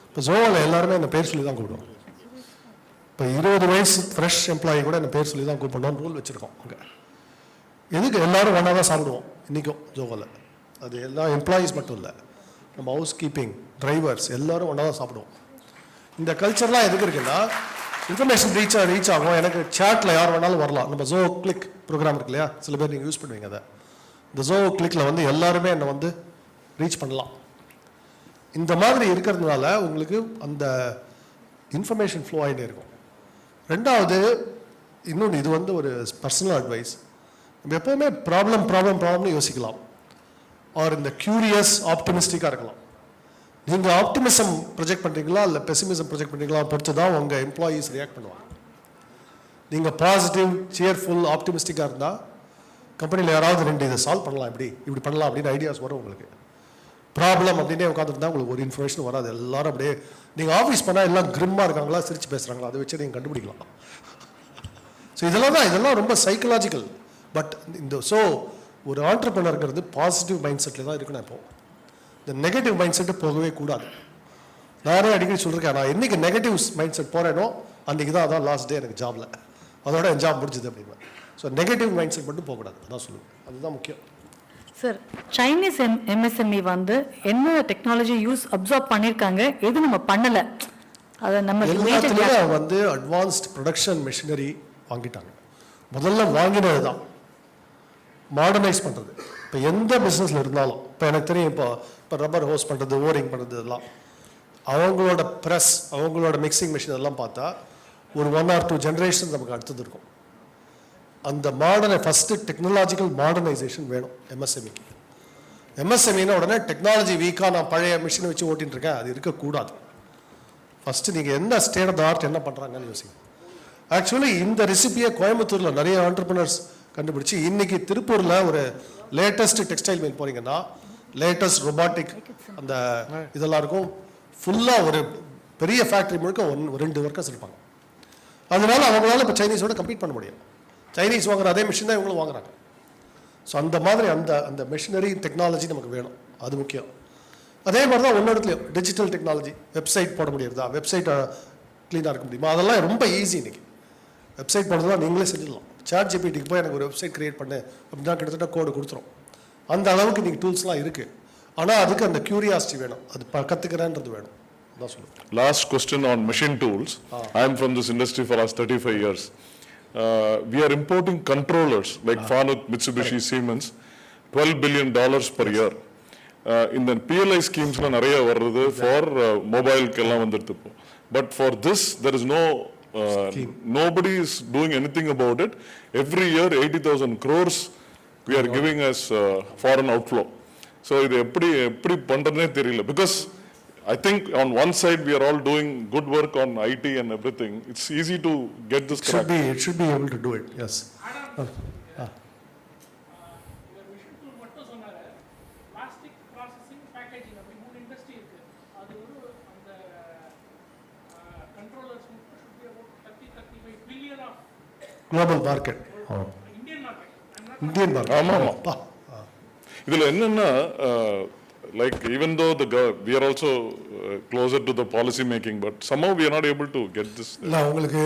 இப்போ ஜோவில் எல்லாருமே என்ன பேர் சொல்லி தான் கூப்பிடுவோம். இப்போ 20 வயசு ஃப்ரெஷ் எம்ப்ளாயி கூட என்ன பேர் சொல்லி தான் கூப்பிடணும்னு ரூல் வச்சுருக்கோம் அங்கே. எதுக்கு எல்லாரும் ஒன்றா தான் சாப்பிடுவோம் இன்றைக்கும் ஜோவில். அது எல்லா எம்ப்ளாயீஸ் மட்டும் இல்லை, நம்ம ஹவுஸ் கீப்பிங் டிரைவர்ஸ் எல்லாரும் ஒன்றா தான் சாப்பிடுவோம். இந்த கல்ச்சர்லாம் எதுக்கு இருக்குன்னா இன்ஃபர்மேஷன் ரீச் ஆகும். எனக்கு சேட்டில் யார் வேணாலும் வரலாம். நம்ம ஜோ கிளிக் ப்ரோக்ராம் இருக்கு இல்லையா, சில பேர் நீங்கள் யூஸ் பண்ணுவீங்க அதை. இந்த ஜோ கிளிக்கில் வந்து எல்லாருமே என்னை வந்து ரீச் பண்ணலாம். இந்த மாதிரி இருக்கிறதுனால உங்களுக்கு அந்த இன்ஃபர்மேஷன் ஃப்ளோ ஆகிட்டே இருக்கும். ரெண்டாவது இன்னொன்று, இது வந்து ஒரு பர்சனல் அட்வைஸ், நம்ம எப்போவுமே ப்ராப்ளம்னு யோசிக்கலாம். ஆர் இந்த கியூரியஸ் ஆப்டிமிஸ்டிக்காக இருக்கலாம். நீங்கள் ஆப்டிமிசம் ப்ரொஜெக்ட் பண்ணுறீங்களா இல்லை பெசிமிசம் ப்ரொஜெக்ட் பண்ணுறீங்களா பொறுத்து தான் உங்கள் எம்ப்ளாயீஸ் ரியாக்ட் பண்ணுவாங்க. நீங்கள் பாசிட்டிவ் சியர்ஃபுல் ஆப்டிமிஸ்டிக்காக இருந்தால் கம்பெனியில் யாராவது 2 இதை சால்வ் பண்ணலாம், இப்படி பண்ணலாம் அப்படின்னு ஐடியாஸ் வரும் உங்களுக்கு. ப்ராப்ளம் அப்படின்னே உட்காந்துருந்தா உங்களுக்கு ஒரு இன்ஃபர்மேஷன் வராது. எல்லாரும் அப்படியே நீங்கள் ஆஃபீஸ் பண்ணால் எல்லாம் கிரிம்மாக இருக்காங்களா, சிரிச்சு பேசுகிறாங்களா, அதை வச்சு நீங்கள் கண்டுபிடிக்கலாம். ஸோ இதெல்லாம் ரொம்ப சைக்கலாஜிக்கல். பட் ஸோ ஒரு ஆண்டர்பிரனர்ங்கிறது பாசிட்டிவ் மைண்ட் செட்டில் தான் இருக்கணும். இப்போ இந்த நெகட்டிவ் மைண்ட் செட்டு போகவே கூடாது. நானே அடிக்கடி சொல்லியிருக்கேன், நான் என்னைக்கு நெகட்டிவ் மைண்ட் செட் போகிறேனோ அன்றைக்கி தான் அதான் லாஸ்ட் டே எனக்கு ஜாபில், அதோட என் ஜாப் முடிஞ்சுது அப்படின்னு. ஸோ நெகட்டிவ் மைண்ட் செட் மட்டும் போகக்கூடாது, அதான் சொல்லுவேன். அதுதான் முக்கியம். சார், சைனீஸ் எம்எஸ்எம்இ வந்து என்ன டெக்னாலஜி அப்சார்ப் பண்ணியிருக்காங்க, எது நம்ம பண்ணலை, அதை நம்ம எல்லாத்துலேயும் வந்து அட்வான்ஸ்ட் ப்ரொடக்ஷன் மெஷினரி வாங்கிட்டாங்க. முதல்ல வாங்கினது தான் மாடர்னைஸ் பண்ணுறது. இப்போ எந்த பிஸ்னஸில் இருந்தாலும், இப்போ எனக்கு தெரியும், இப்போ ரப்பர் ஹோஸ் பண்ணுறது, ஓரிங் பண்ணுறது, இதெல்லாம் அவங்களோட ப்ரெஸ், அவங்களோட மிக்சிங் மிஷின் இதெல்லாம் பார்த்தா ஒரு 1 or 2 ஜென்ரேஷன் நமக்கு அடுத்தது இருக்கும். அந்த ஃபஸ்ட்டு டெக்னாலஜிக்கல் மாடர்னைசேஷன் வேணும் எம்எஸ்எம்இக்கு. எம்எஸ்எம்இனா உடனே டெக்னாலஜி வீக்காக நான் பழைய மிஷினை வச்சு ஓட்டின்னு இருக்கேன், அது இருக்கக்கூடாது. ஃபஸ்ட்டு நீங்கள் என்ன ஸ்டேட் ஆஃப் த ஆர்ட் என்ன பண்ணுறாங்கன்னு யோசிங்க. ஆக்சுவலி இந்த ரெசிபியை கோயம்புத்தூரில் நிறைய ஆண்டர்பிரினர்ஸ் கண்டுபிடிச்சி, இன்னைக்கு திருப்பூரில் ஒரு லேட்டஸ்ட் டெக்ஸ்டைல் மில் போனீங்கன்னா லேட்டஸ்ட் ரொபாட்டிக் அந்த இதெல்லாம் இருக்கும். ஃபுல்லாக ஒரு பெரிய ஃபேக்ட்ரி முழுக்க 2 ஒர்க்கர்ஸ் இருப்பாங்க. அதனால அவங்களால இப்போ சைனீஸோட கம்பீட் பண்ண முடியும். சைனீஸ் வாங்குற அதே மிஷின் தான் இவங்களும் வாங்குறாங்க. ஸோ அந்த மாதிரி அந்த மிஷினரி டெக்னாலஜி நமக்கு வேணும், அது முக்கியம். அதே மாதிரி தான் ஒன்று இடத்துலையும் டிஜிட்டல் டெக்னாலஜி, வெப்சைட் போட முடியுறதா, வெப்சைட்டை க்ளீனாக இருக்க முடியுமா, அதெல்லாம் ரொம்ப ஈஸி. இன்னைக்கு வெப்சைட் போடுறதுலாம் நீங்களே செஞ்சிடலாம். சாட் ஜிபிடிக்கு போய் எனக்கு ஒரு வெப்சைட் கிரியேட் பண்ணு அப்படின்னா கிட்டத்தட்ட கோடு கொடுத்துரும். அந்த அளவுக்கு இன்றைக்கி டூல்ஸ்லாம் இருக்குது. ஆனால் அதுக்கு அந்த க்யூரியாசிட்டி வேணும், அது கற்றுக்கிறேன்றது வேணும். அதான் சொல்லுவேன். Last question on machine tools. I am from this industry for last 35 years. We are importing controllers like Fanuc, Mitsubishi, Siemens, $12 billion per year. In the PLI schemes நிறைய வருது for mobile கெல்லாம் வந்துருது. But for this there is no nobody is doing anything about it. Every year 80,000 crores we are giving as foreign outflow. So இது எப்படி பண்றதுனே தெரியல. Because I think on one side we are all doing good work on IT and everything. It's easy to get this correct. It should be able to do it, yes. Global market. Indian market. ஆமா. இதுல என்னன்னா like even though we are also closer to the policy making, but somehow we are not able to get this. இல்லை, உங்களுக்கு